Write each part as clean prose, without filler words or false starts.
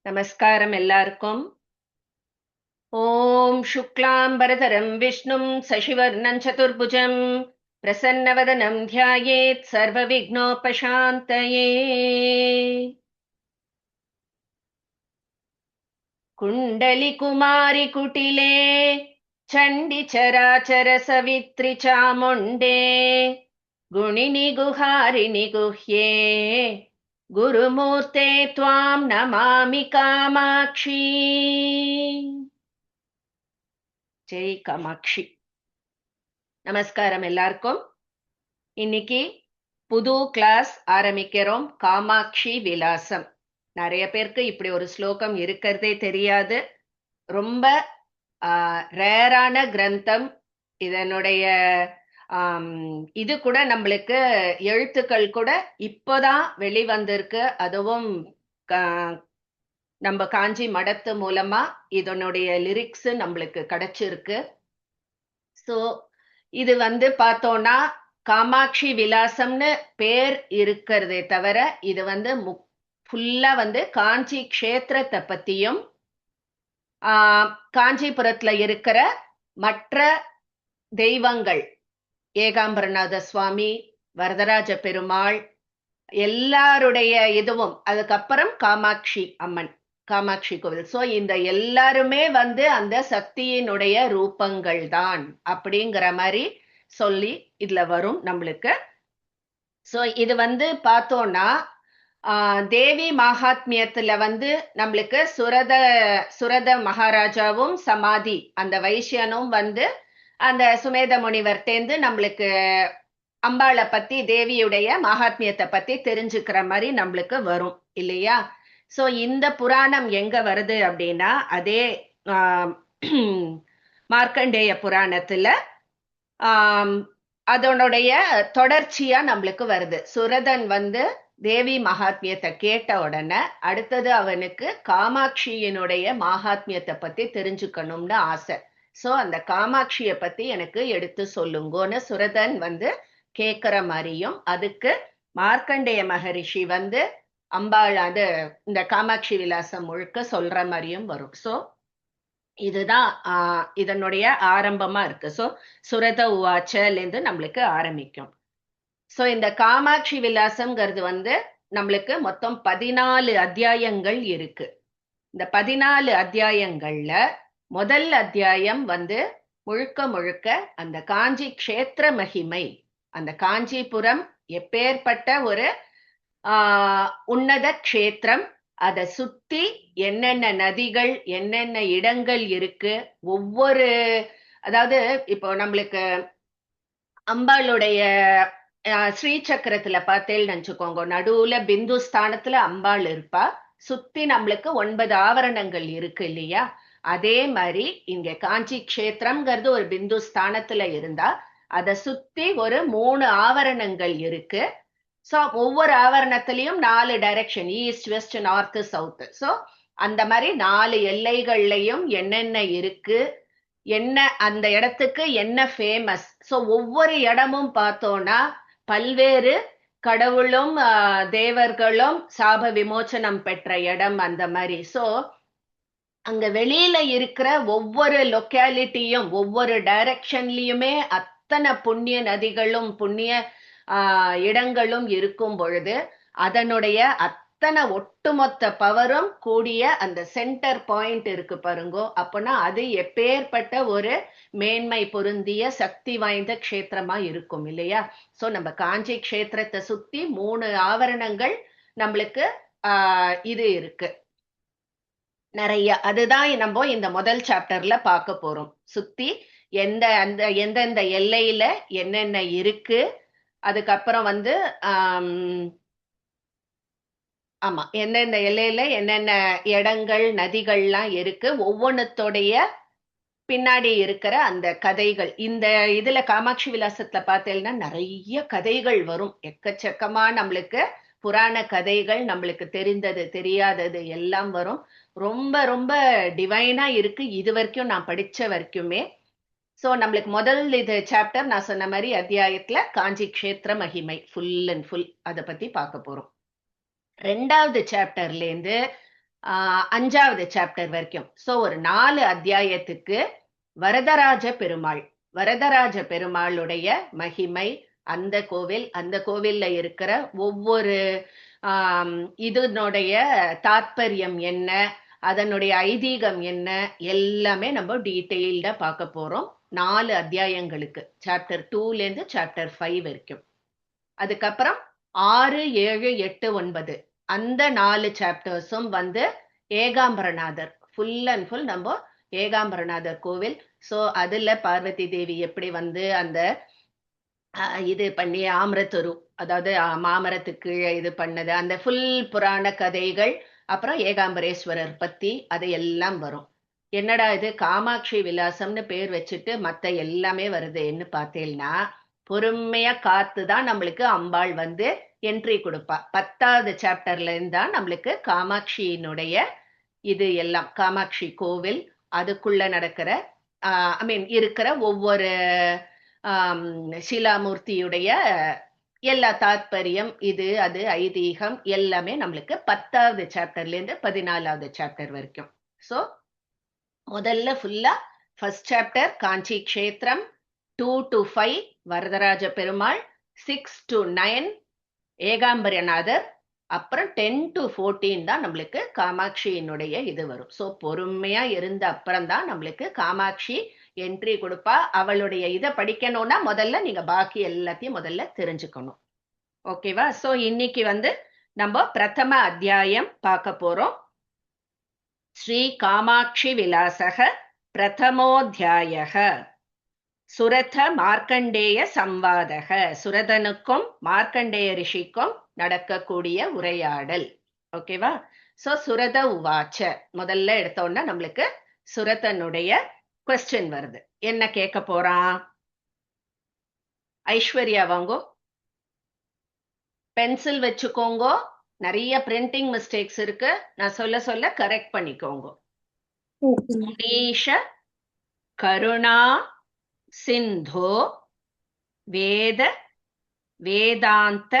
நமஸ்காரம் எல்லாருக்கும். ஓம் சுக்லாம் பரதரம் விஷ்ணும் சசிவர்ணம் சதுர்புஜம் பிரசன்னவதனம் தியாயேத் சர்வ விக்னோபசாந்தயே. குண்டலி குமாரி குட்டிலே சண்டி சராச்சர சவித்ரி சாமுண்டே குணினி குஹாரிணி குஹ்யே குருமூர்த்தே த்வாம் நமாமி காமாட்சி. ஜெய் காமாட்சி. நமஸ்காரம் எல்லாருக்கும். இன்னைக்கு புது கிளாஸ் ஆரம்பிக்கிறோம். காமாட்சி விலாசம். நிறைய பேருக்கு இப்படி ஒரு ஸ்லோகம் இருக்கிறதே தெரியாது. ரொம்ப ரேரான கிரந்தம். இதனுடைய இது கூட நம்மளுக்கு எழுத்துக்கள் கூட இப்போதான் வெளிவந்திருக்கு. அதுவும் நம்ம காஞ்சி மடத்து மூலமா இதனுடைய லிரிக்ஸ் நம்மளுக்கு கிடைச்சிருக்கு. ஸோ இது பார்த்தோம்னா காமாட்சி விலாசம்னு பேர் இருக்கிறதே தவிர இது ஃபுல்லா காஞ்சி க்ஷேத்திரத்தை பத்தியும் காஞ்சிபுரத்துல இருக்கிற மற்ற தெய்வங்கள் ஏகாம்பரநாத சுவாமி, வரதராஜ பெருமாள் எல்லாருடைய இதுவும், அதுக்கப்புறம் காமாட்சி அம்மன், காமாட்சி கோவில். சோ இந்த எல்லாருமே அந்த சக்தியினுடைய ரூபங்கள் தான் அப்படிங்கிற மாதிரி சொல்லி இதுல வரும் நம்மளுக்கு. சோ இது பார்த்தோம்னா தேவி மகாத்மியத்துல நம்மளுக்கு சுரத மகாராஜாவும் சமாதி அந்த வைசியனும் அந்த சுமேத முனிவர் தேர்ந்து நம்மளுக்கு அம்பாளை பத்தி, தேவியுடைய மகாத்மியத்தை பத்தி தெரிஞ்சுக்கிற மாதிரி நம்மளுக்கு வரும் இல்லையா? சோ இந்த புராணம் எங்க வருது அப்படின்னா அதே மார்க்கண்டேய புராணத்துல அதனுடைய தொடர்ச்சியா நம்மளுக்கு வருது. சுரதன் தேவி மகாத்மியத்தை கேட்ட உடனே அடுத்தது அவனுக்கு காமாட்சியினுடைய மகாத்மியத்தை பத்தி தெரிஞ்சுக்கணும்னு ஆசை. சோ அந்த காமாட்சியை பத்தி எனக்கு எடுத்து சொல்லுங்கன்னு சுரதன் கேக்குற மாதிரியும், அதுக்கு மார்க்கண்டேய மகரிஷி அம்பாள் இந்த காமாட்சி விலாசம் முழுக்க சொல்ற மாதிரியும் வரும். சோ இதுதான் இதனுடைய ஆரம்பமா இருக்கு. சோ சுரத உவாச்சல இருந்து நம்மளுக்கு ஆரம்பிக்கும். சோ இந்த காமாட்சி விலாசம்ங்கிறது நம்மளுக்கு மொத்தம் 14 அத்தியாயங்கள் இருக்கு. இந்த 14 அத்தியாயங்கள்ல முதல் அத்தியாயம் முழுக்க முழுக்க அந்த காஞ்சி க்ஷேத்திர மகிமை, அந்த காஞ்சிபுரம் எப்பேற்பட்ட ஒரு உன்னத க்ஷேத்திரம், அதை சுத்தி என்னென்ன நதிகள், என்னென்ன இடங்கள் இருக்கு, ஒவ்வொரு, அதாவது இப்போ நம்மளுக்கு அம்பாளுடைய ஸ்ரீ சக்கரத்துல பார்த்தேன்னு நினைச்சுக்கோங்க, நடுவுல பிந்து ஸ்தானத்துல அம்பாள் இருப்பா, சுத்தி நம்மளுக்கு 9 ஆவரணங்கள் இருக்கு இல்லையா? அதே மாதிரி இங்க காஞ்சி க்ஷேத்திரம்ங்கிறது ஒரு பிந்து ஸ்தானத்துல இருந்தா அதை சுத்தி ஒரு 3 ஆவரணங்கள் இருக்கு. சோ ஒவ்வொரு ஆவரணத்திலையும் 4 direction, east, west, north, south. So அந்த மாதிரி 4 எல்லைகள்லையும் என்னென்ன இருக்கு, என்ன அந்த இடத்துக்கு என்ன ஃபேமஸ். சோ ஒவ்வொரு இடமும் பார்த்தோம்னா பல்வேறு கடவுளும் தேவர்களும் சாப விமோச்சனம் பெற்ற இடம் அந்த மாதிரி. சோ அங்க வெளியில இருக்கிற ஒவ்வொரு லொக்காலிட்டியும், ஒவ்வொரு டைரக்ஷன்லயுமே அத்தனை புண்ணிய நதிகளும் புண்ணிய இடங்களும் இருக்கும் பொழுது அதனுடைய அத்தனை ஒட்டுமொத்த பவரும் கூடிய அந்த சென்டர் பாயிண்ட் இருக்கு பாருங்கோ. அப்பனா அது எப்பேற்பட்ட ஒரு மேன்மை பொருந்திய சக்தி வாய்ந்த க்ஷேத்திரமா இருக்கும் இல்லையா? சோ நம்ம காஞ்சி க்ஷேத்திரத்தை சுத்தி 3 ஆவரணங்கள் நம்மளுக்கு இது இருக்கு நிறைய. அதுதான் நம்ம இந்த முதல் சாப்டர்ல பார்க்க போறோம். சுத்தி எந்தெந்த எல்லையில என்னென்ன இருக்கு, அதுக்கப்புறம் ஆமா எந்தெந்த எல்லையில என்னென்ன இடங்கள் நதிகள்லாம் இருக்கு, ஒவ்வொன்றுத்தோடைய பின்னாடி இருக்கிற அந்த கதைகள். இந்த இதுல காமாட்சி விலாசத்துல பார்த்தேன்னா நிறைய கதைகள் வரும், எக்கச்சக்கமா நம்மளுக்கு புராண கதைகள், நம்மளுக்கு தெரிந்தது தெரியாதது எல்லாம் வரும். ரொம்ப ரொம்ப டிவைனா இருக்கு இது வரைக்கும் நான் படிச்ச வரைக்குமே. சோ நம்மளுக்கு முதல் இது சாப்டர் நான் சொன்ன மாதிரி அத்தியாயத்துல காஞ்சி க்ஷேத்திர மகிமை ஃபுல் அண்ட் ஃபுல் அதை பத்தி பார்க்க போறோம். 2வது சாப்டர்ல இருந்து 5வது சாப்டர் வரைக்கும். ஸோ ஒரு 4 அத்தியாயத்துக்கு வரதராஜ பெருமாள், வரதராஜ பெருமாளுடைய மகிமை, அந்த கோவில், அந்த கோவில்ல இருக்கிற ஒவ்வொரு இதனுடைய தாத்பரியம் என்ன, அதனுடைய ஐதீகம் என்ன, எல்லாமே நம்ம டீட்டெயில்டா பார்க்க போறோம் 4 அத்தியாயங்களுக்கு, சாப்டர் 2லேருந்து சாப்டர் 5 வரைக்கும். அதுக்கப்புறம் 6, 7, 8, 9 அந்த 4 சாப்டர்ஸும் வந்து ஏகாம்பரநாதர், ஃபுல் அண்ட் ஃபுல் நம்ம ஏகாம்பரநாதர் கோவில். ஸோ அதுல பார்வதி தேவி எப்படி வந்து அந்த இது பண்ணி ஆமரத்தொரு, அதாவது மாமரத்துக்கு இது பண்ணது, அந்த ஃபுல் புராண கதைகள், அப்புறம் ஏகாம்பரேஸ்வரர் பத்தி அது எல்லாம் வரும். என்னடா இது காமாட்சி விலாசம்னு பேர் வச்சுட்டு மத்த எல்லாமே வருதுன்னு பார்த்தேன்னா, பொறுமையா காத்து தான் நம்மளுக்கு அம்பாள் வந்து என்ட்ரி கொடுப்பா. 10வது சாப்டர்ல இருந்தா நம்மளுக்கு காமாட்சியினுடைய இது எல்லாம், காமாட்சி கோவில், அதுக்குள்ள நடக்கிற ஐ மீன் இருக்கிற ஒவ்வொரு ஷிலாமூர்த்தியுடைய எல்லா தாத்பரியம், இது அது ஐதீகம் எல்லாமே நம்மளுக்கு 10வது சாப்டர்ல இருந்து 14வது சாப்டர் வரைக்கும். ஸோ முதல்ல ஃபுல்லா ஃபர்ஸ்ட் சாப்டர் காஞ்சி க்ஷேத்திரம், 2 to 5 வரதராஜ பெருமாள், 6 to 9 ஏகாம்பரநாதர், அப்புறம் 10 to 14 தான் நம்மளுக்கு காமாட்சியினுடைய இது வரும். ஸோ பொறுமையா இருந்த அப்புறம் தான் நம்மளுக்கு காமாட்சி என்ட்ரி கொடுப்பா. அவளுடைய இதை படிக்கணும்னா முதல்ல நீங்க பாக்கி எல்லாத்தையும் முதல்ல தெரிஞ்சுக்கணும். ஓகேவா? ஸோ இன்னைக்கு வந்து நம்ம பிரதம அத்தியாயம் பார்க்க போறோம். ஸ்ரீ காமாட்சி விலாசக பிரதமோத்தியாயக சுரத மார்க்கண்டேய சம்வாதக, சுரதனுக்கும் மார்க்கண்டேய ரிஷிக்கும் நடக்கக்கூடிய உரையாடல். ஓகேவா? சோ சுரத உவாச்ச, முதல்ல எடுத்தோம்னா நம்மளுக்கு சுரதனுடைய கொஸ்டின் வருது. என்ன கேட்க போறான்? ஐஸ்வர்யா வாங்கோ, பென்சில் வச்சுக்கோங்க. நிறைய பிரிண்டிங் மிஸ்டேக்ஸ் இருக்கு, நான் சொல்ல சொல்ல கரெக்ட் பண்ணிக்கோங்க. முனீஷ கருணா சிந்தோ வேத வேதாந்த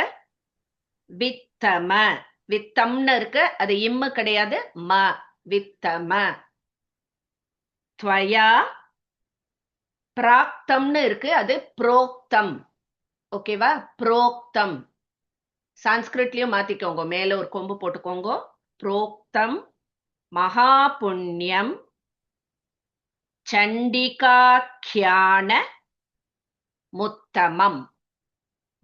வித்தம, வித்தம்னு இருக்கு, அது இம்மு கிடையாது, ம, வித்தம. துவயா பிராக்தம்னு இருக்கு, அது புரோக்தம். ஓகேவா? புரோக்தம். சான்ஸ்கிரிட்லயும் மாத்திக்கோங்க, மேல ஒரு கொம்பு போட்டுக்கோங்க. புரோக்தம் மகா புண்ணியம் சண்டிகாக்கியான முத்தமம்.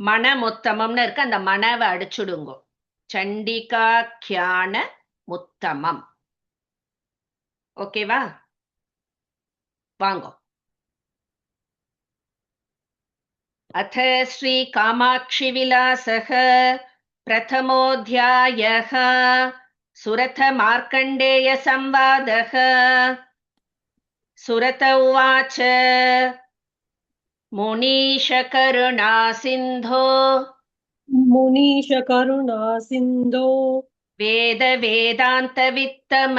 மனமுத்தமம்னு இருக்கு, அந்த மனவை அடிச்சுடுங்க. சண்டிகாக்கியான முத்தமம். ஓகேவா? வாங்கோ. अथ श्री कामाक्षि विलासः प्रथमोऽध्यायः सुरथ मार्कण्डेय संवादः। सुरत उवाच मुनीश करुणा सिन्धो मुनीश करुणा सिन्धो वेद वेदान्त वित्तम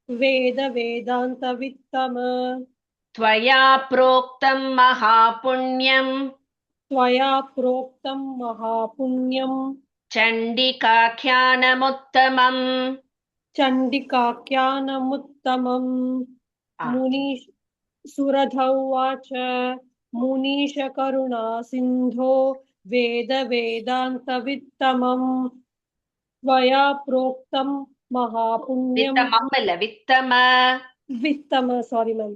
वेद वेदान्त वित्तम त्वया प्रोक्तं महापुण्यं त्वया प्रोक्तं महापुण्यं चण्डिकाख्यानमुत्तमम् चण्डिकाख्यानमुत्तमम्। मुनीश सुरथ उवाच मुनीश करुणा सिन्धो वेद वेदान्त वित्तमम् त्वया प्रोक्तं महापुण्यं वित्तम वित्तम sorry ma'am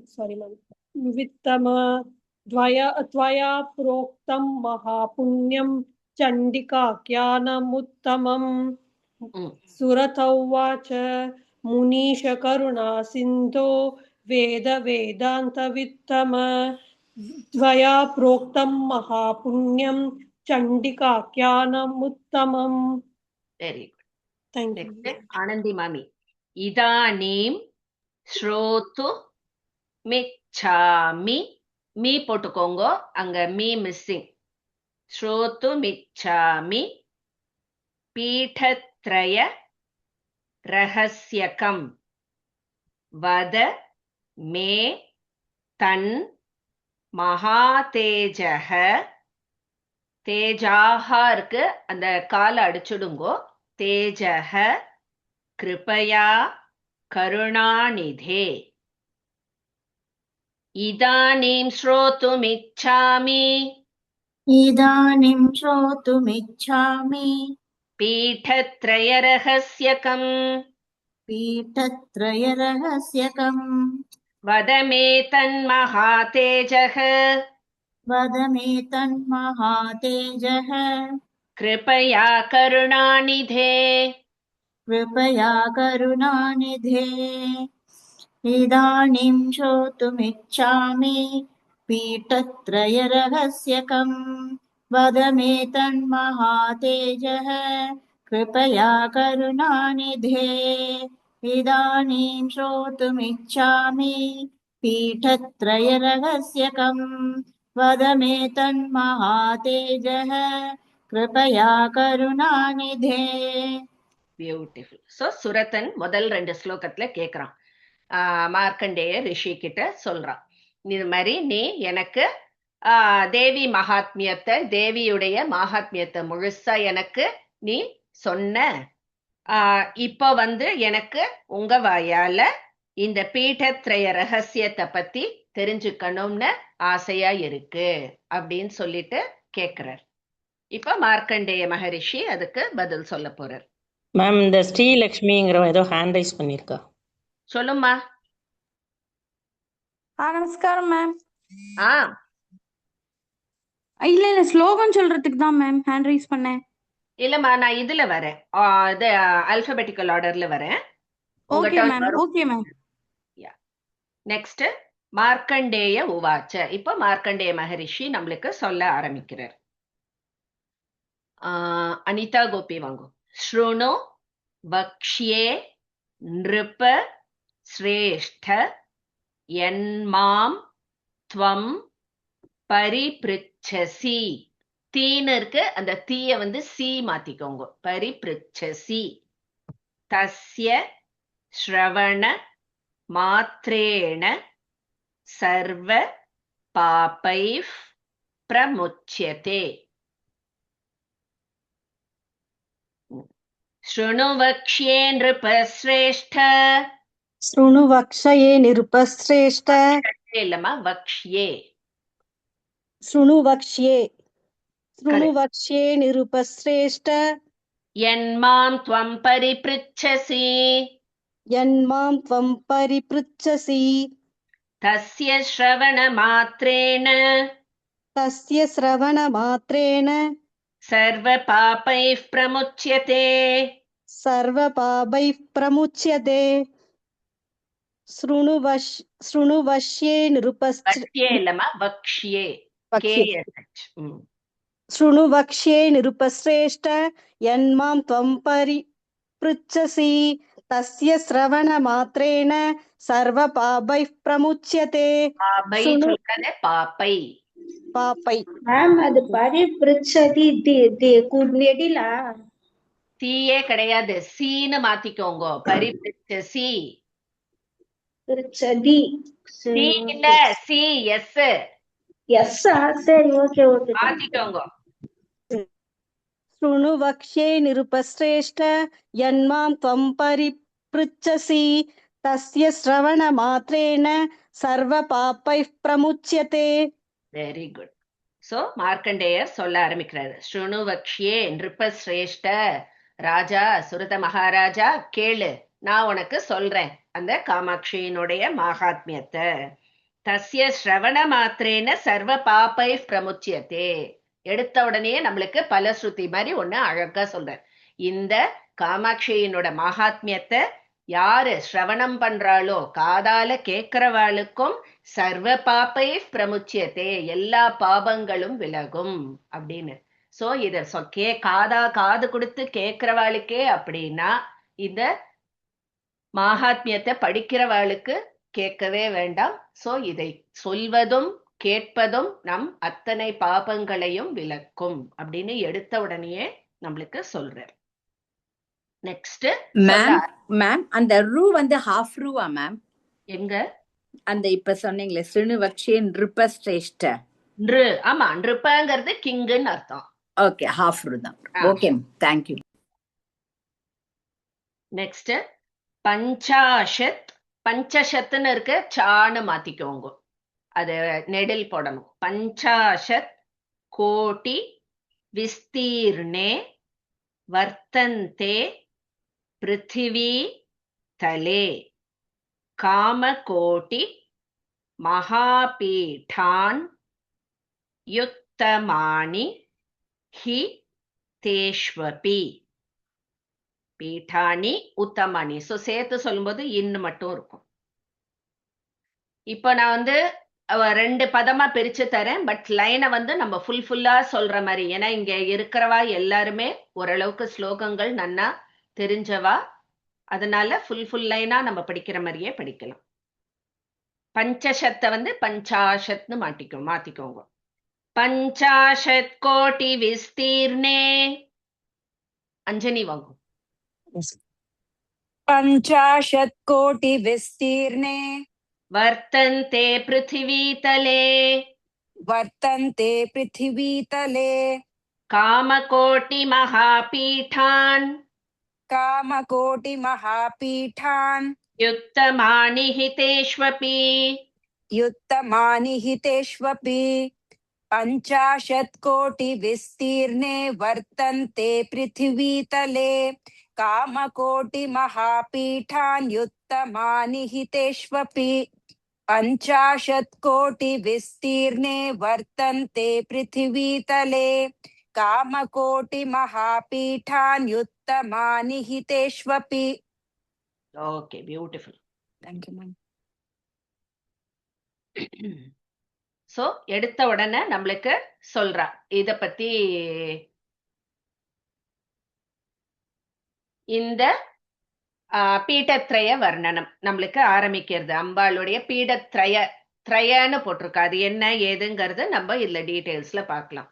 वित्तम त्वया प्रोक्तं महापुण्यं चण्डिकाख्यानमुत्तमम्। सुरथ उवाच मुनीश करुणा सिन्धो वेद वेदान्त वित्तम त्वया प्रोक्तं महापुण्यं चण्डिकाख्यानमुत्तमम्। Very good, thank you. Anandi मामी, इदानीं श्रोतु मिच्छामि, मी போட்டுக்கோங்க, அங்க மீ மிஸ்ஸிங். श्रोतु मिच्छामि पीठत्रय रहस्यकम् वद मे तन् महातेजः, தேஜாஹா இருக்கு, அந்த காலை அடிச்சுடுங்கோ. தேஜக கிருபயா கருணாநிதே இதானீம் ஸ்ரோதுமிச்சாமி इदानीं श्रोतुमिच्छामि பீடத்ரயரஹஸ்யகம் पीठत्रयरहस्यकम् வத மே தன்மஹாதேஜः वद मे तन्महातेजः கிருபயா கருணாநிதே कृपया करुणानिधे इदानीं श्रोतुमिच्छामि पीठत्रयरहस्यकम् वद मे तन्महातेजः कृपया करुणानिधे इदानीं श्रोतुमिच्छामि पीठत्रयरहस्यकम् वद मे तन्महातेजः कृपया करुणानिधे பியூட்டிஃபுல். ஸோ சுரதன் முதல் 2 ஸ்லோகத்துல கேக்குறான். மார்க்கண்டேய ரிஷி கிட்ட சொல்றான், இது மாதிரி நீ எனக்கு தேவி மகாத்மியத்தை, தேவியுடைய மகாத்மியத்தை முழுசா எனக்கு நீ சொன்ன. இப்போ எனக்கு உங்க வாயால இந்த பீடத்ரய ரகசியத்தை பத்தி தெரிஞ்சுக்கணும்னு ஆசையா இருக்கு அப்படின்னு சொல்லிட்டு கேக்குறார். இப்ப மார்க்கண்டேய மகரிஷி அதுக்கு பதில் சொல்ல போறார். மேம், இந்த ஸ்ரீலக்ஷ்மிங்கிறவ ஏதோ ஹேண்ட் ரைஸ் பண்ணிருக்கா. சொல்லுமா. நமஸ்காரம் மேம். இல்ல ஸ்லோகம் சொல்றதுக்கு தான் மேம் ஹேண்ட் ரைஸ் பண்ணேன். இல்லம்மா, நான் இதுல வரேன், இது அல்பபெட்டிக்கல் ஆர்டர்ல வரேன். Okay ma'am. Okay ma'am. Next Markandeya உவாச்ச. இப்ப மார்க்கண்டேய மகரிஷி நம்மளுக்கு சொல்ல ஆரம்பிக்கிறார். அனிதா கோபி வாங்க. ஸ்ருணு வக்ஷ்யே நிருப ஸ்ரேஷ்ட யன்மாம் த்வம் பரிப்ருச்சசி. தீன்னு இருக்கு, அந்த தீய சி மாத்திக்கோங்க. பரிப்ருச்சசி தஸ்ய ஸ்ரவண மாத்ரேண சர்வ பாபைஃ பிரமுச்யதே. शृणु वक्ष्ये नृपश्रेष्ठ. शृणु वक्ष्ये नृपश्रेष्ठ. இல்லம்மா, வக்ஷ்யே. शृणु वक्ष्ये. शृणु वक्ष्ये नृपश्रेष्ठ. यन्मां त्वं परिपृच्छसि. यन्मां त्वं परिपृच्छसि. तस्य श्रवणमात्रेण. तस्य श्रवणमात्रेण सर्वपापैः प्रमुच्यते. सर्वपापैः प्रमुच्यते. शृणु वक्ष्ये नृपश्रेष्ठ. शृणु वक्ष्ये नृपश्रेष्ठ. यन्मां त्वं परिपृच्छसि. तस्य श्रवणमात्रेण सर्वपापैः प्रमुच्यते. पापै பாப்பை. மேம், அது பரிப்ருச்சதி நெடிலா? தீயே கிடையாது, சீன்னு மாத்திக்கோங்க. பரிப்ருச்சசி. பிருச்சதி. சி இல்ல, சி எஸ். எஸ். சரி, ஓகே ஓகே, மாத்திக்கோங்க. शृणु वक्ष्ये नृपश्रेष्ठ. यन्मां त्वं परिपृच्छसि. तस्य श्रवणमात्रेण सर्वपापैः प्रमुच्यते. Very good. சோ மார்க்கண்டேயர் சொல்ல ஆரம்பிக்கிறாரு. ஸ்ருணு வக்ஷ்யே நிருபஸ்ரேஷ்ட. ராஜா, சுரத மகாராஜா கேளு, நான் உனக்கு சொல்றேன் அந்த காமாட்சியினுடைய மகாத்மியத்தை. தஸ்ய ஸ்ரவண மாத்திரேன சர்வ பாபை பிரமுச்சியத்தே. எடுத்த உடனே நம்மளுக்கு பலஸ்ருதி மாதிரி ஒண்ணு அழகா சொல்ற. இந்த காமாட்சியினோட மகாத்மியத்தை யாரு ஸ்ரவணம் பண்றாளோ, காதால கேட்கிறவாளுக்கும் சர்வ பாப்பை பிரமுச்சியத்தே, எல்லா பாபங்களும் விலகும் அப்படின்னு. சோ இத காது கொடுத்து கேட்கிறவாளுக்கே அப்படின்னா, இந்த மகாத்மியத்தை படிக்கிறவாளுக்கு கேட்கவே வேண்டாம். சோ இதை சொல்வதும் கேட்பதும் நம் அத்தனை பாபங்களையும் விலக்கும் அப்படின்னு எடுத்த உடனேயே நம்மளுக்கு சொல்றார். நெக்ஸ்ட் மேம், அந்த ரூ ஹாஃப் ரூவா மேம்? எங்க அந்த இப்ப சொன்னீங்களே ஸ்ருணு வக்ஷ்யே நிருபஸ்ரேஷ்ட. ஆமா, நிருபங்கிறது கிங்குன்னு அர்த்தம். ஓகே, ஹாஃப் ரூ தான். Okay, thank you. நெக்ஸ்ட் பஞ்சாஷத். பஞ்சஷத்துன்னு இருக்கு, சான்னு மாத்திக்கோங்க, அது நெடில் போடணும். பஞ்சாஷத் கோட்டி விஸ்தீர்ணே வர்த்தந்தே பிருத்திவி தலே காமகோட்டி மகாபீடான் யுக்தமானி ஹி தேஷ்வபி. பீட்டானி உத்தமானி. ஸோ சேர்த்து சொல்லும்போது இன்னும் மட்டும் இருக்கும். இப்போ நான் வந்து ரெண்டு பதமா பிரிச்சு தரேன், பட் லைனை வந்து நம்ம ஃபுல்லா சொல்ற மாதிரி. ஏன்னா இங்க இருக்கிறவா எல்லாருமே ஓரளவுக்கு ஸ்லோகங்கள் நன்னா தெரிஞ்சவா, அதனால ஃபுல் லைனா நம்ம படிக்கிற மாதிரியே படிக்கலாம். பஞ்சஷத்தை வந்து பஞ்சாஷத்னு மாத்திக்கோங்க. பஞ்சாஷத் கோட்டி விஸ்தீர்ணே. அஞ்சனி வாங்கும். पञ्चाशत् कोटि विस्तीर्णे वर्तन्ते पृथिवीतले वर्तन्ते पृथिवीतले कामकोटिमहापीठान् कामकोटिमहापीठान् युक्तमानि हितेष्वपि. युक्तमानि हितेष्वपि. 50 कोटि विस्तीर्णे वर्तन्ते पृथिवीतले कामकोटि महापीठान् युक्तमानि हितेष्वपि. 50 कोटि विस्तीर्णे वर्तन्ते पृथिवीतले कामकोटि महापीठान् युक्तमानि हितेष्वपि. Okay, beautiful. Thank you, ma'am. So எடுத்த உடனே நம்மளுக்கு சொல்றா இத பத்தி. இந்த பீடத்ரய வர்ணனம் நம்மளுக்கு ஆரம்பிக்கிறது. அம்பாளுடைய பீடத்ரயன்னு போட்டிருக்கா, அது என்ன ஏதுங்கிறது நம்ம இதுல டீடைல்ஸ்ல பார்க்கலாம்.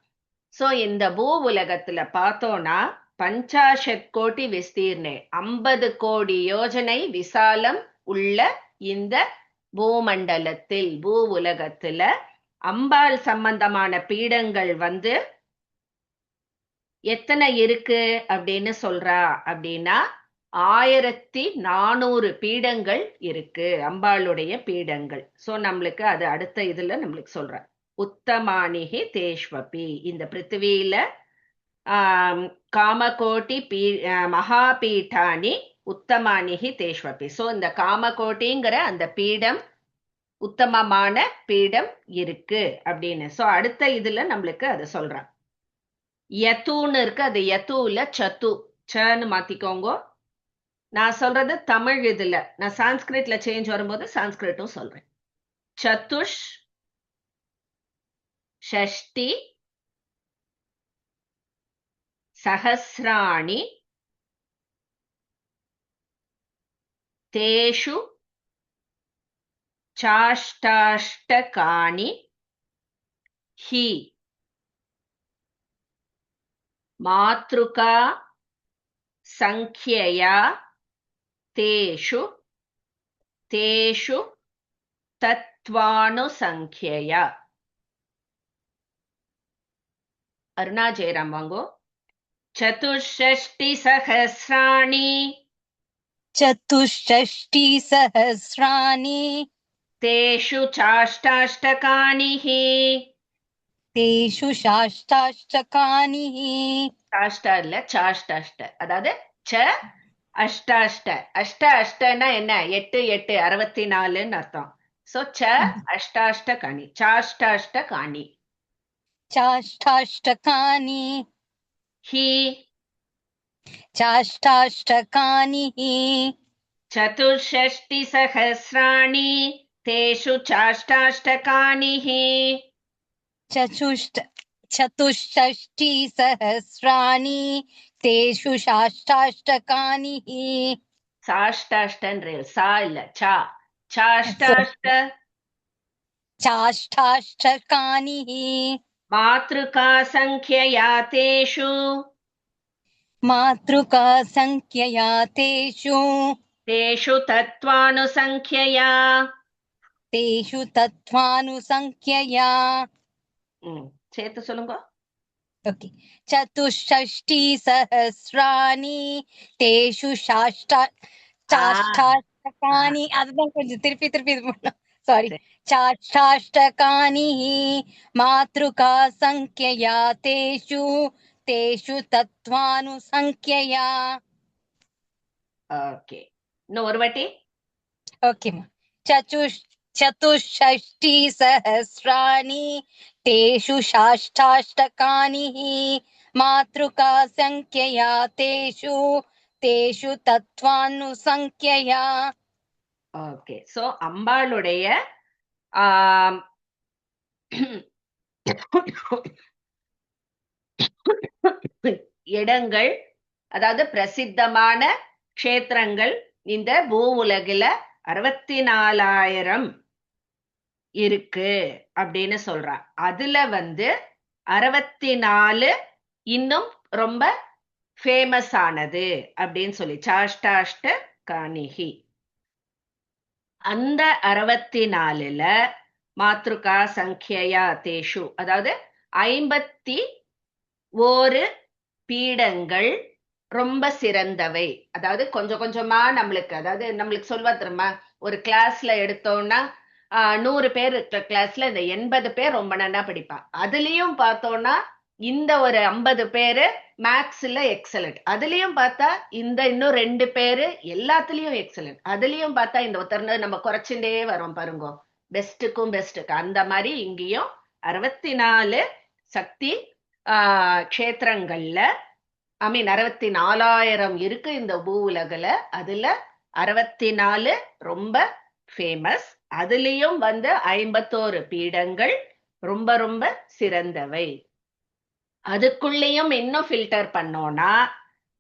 சோ இந்த பூ உலகத்துல பார்த்தோம்னா 50 கோடி விஸ்தீர்ணே, 50 கோடி யோஜனை விசாலம் உள்ள இந்த பூமண்டலத்தில், பூ உலகத்துல அம்பாள் சம்பந்தமான பீடங்கள் வந்து எத்தனை இருக்கு அப்படின்னு சொல்றா அப்படின்னா 1400 பீடங்கள் இருக்கு, அம்பாளுடைய பீடங்கள். சோ நம்மளுக்கு அது அடுத்த இதுல நம்மளுக்கு சொல்ற. உத்தமானிகி தேஷ்வபி, இந்த பிருத்திவியில காமகோட்டி மகாபீட்டானி உத்தமானிகி தேஷ்வபி. சோ இந்த காமகோட்டிங்கிற அந்த பீடம் உத்தமமான பீடம் இருக்கு அப்படின்னு. சோ அடுத்த இதுல நம்மளுக்கு அது சொல்றான். யத்துன்னு இருக்கு, அது யத்துல சத்து, சன்னு மாத்திக்கோங்க. நான் சொல்றது தமிழ் இதுல, நான் சான்ஸ்கிரிட்ல சேஞ்ச் வரும்போது சான்ஸ்கிரிட்டும் சொல்றேன். சத்துஷ் ஷஷ்டி சஹஸ்ராணி தேஷு சாஷ்டாஷ்டகானி ஹி மாத்ருகா சங்க்யயா தேஷு தேஷு தத்வானுசங்க்யயா. அருணா ஜெயராம் வாங்கோ. சதுஷ்ஷஷ்டி சஹஸ்ராணி चतुष्षष्टि सहस्राणि தேஷு சாஷ்டாஷ்டகானி ஹி. तेषु शाष्टाष्टकानि சாஷ்டா இல்ல சாஷ்டாஷ்ட, அதாவது ச அஷ்டாஷ்ட. அஷ்டன்னா என்ன? 8 8 64ன்னு அர்த்தம். சோ ச அஷ்டாஷ்டகாணி, சாஷ்டாஷ்டகாணி. चाष्टाष्टकानि ஹி चाष्टाष्टकानि சதுஷ்ஷஷ்டி சஹஸ்ராணி தேஷு சாஷ்டாஷ்டகானி ஹி. चतुष्षष्टि सहस्राणि तेषु शाष्टाष्टकानि சாஷ்டாஷ்டன்ற சா இல்ல சா, சாஷ்டாஷ்ட. चाष्टाष्टकानि மாத்ருகா சங்க்யயா தேஷு मातृका संख्यया तेषु தேஷு தத்வானுசங்க்யயா. तेषु तत्त्वानुसंख्यया. சேர்த்து சொல்லுங்க. ओके चतुष्षष्टि सहस्राणि तेषु சாஷ்டாஷ்டகானி அதுதான் கொஞ்சம் திருப்பி திருப்பி இது பண்ணோம் சாரி சாஷ்டாஷ்டகானி மாத்ருகா சங்க்யயா தேஷு தேஷு தத்வானுசங்க்யயா. ஓகே, இன்னும் ஒரு வாட்டி. ஓகேமா. चतुष्षष्टि सहस्राणि तेषु साष्टाष्टकानि मातृका संख्यया तेषु तेषु तत्त्वानुसंख्यया. ஓகே, சோ அம்பாளுடைய இடங்கள், அதாவது பிரசித்தமான க்ஷேத்திரங்கள் இந்த பூ உலகில 64,000 இருக்கு அப்படின்னு சொல்றா. அதுல 64 இன்னும் ரொம்ப ஃபேமஸ் ஆனது அப்படின்னு சொல்லி சாஷ்டாஷ்ட காணிகி. அந்த 64ல மாத்ருகா சங்கியா தேஷு, அதாவது 51 பீடங்கள் ரொம்ப சிறந்தவை. அதாவது கொஞ்சம் கொஞ்சமா நம்மளுக்கு சொல்வா தெரியுமா, ஒரு கிளாஸ்ல எடுத்தோம்னா 100 பேர் இருக்கிற கிளாஸ்ல இந்த 80 பேர் ரொம்ப நல்லா படிப்பா. அதுலயும் பார்த்தோம்னா இந்த ஒரு 50 பேரு மேக்ஸ்ல எக்ஸலண்ட், அதுலயும் பார்த்தா இந்த இன்னும் 2 பேரு எல்லாத்துலயும் எக்ஸலண்ட், அதுலயும் பார்த்தா இந்த ஒருத்தர் நம்ம குறைச்சுட்டே வரோம் பாருங்க, பெஸ்ட்டுக்கும் பெஸ்ட்டுக்கு. அந்த மாதிரி இங்கேயும் 64 சக்தி க்ஷேத்திரங்கள்ல 64,000 இருக்கு இந்த பூ உலகுல. அதுல 64 ரொம்ப ஃபேமஸ். அதுலயும் 51 பீடங்கள் ரொம்ப ரொம்ப சிறந்தவை. அதுக்குள்ளேயும் இன்னும் ஃபில்டர் பண்ணோம்னா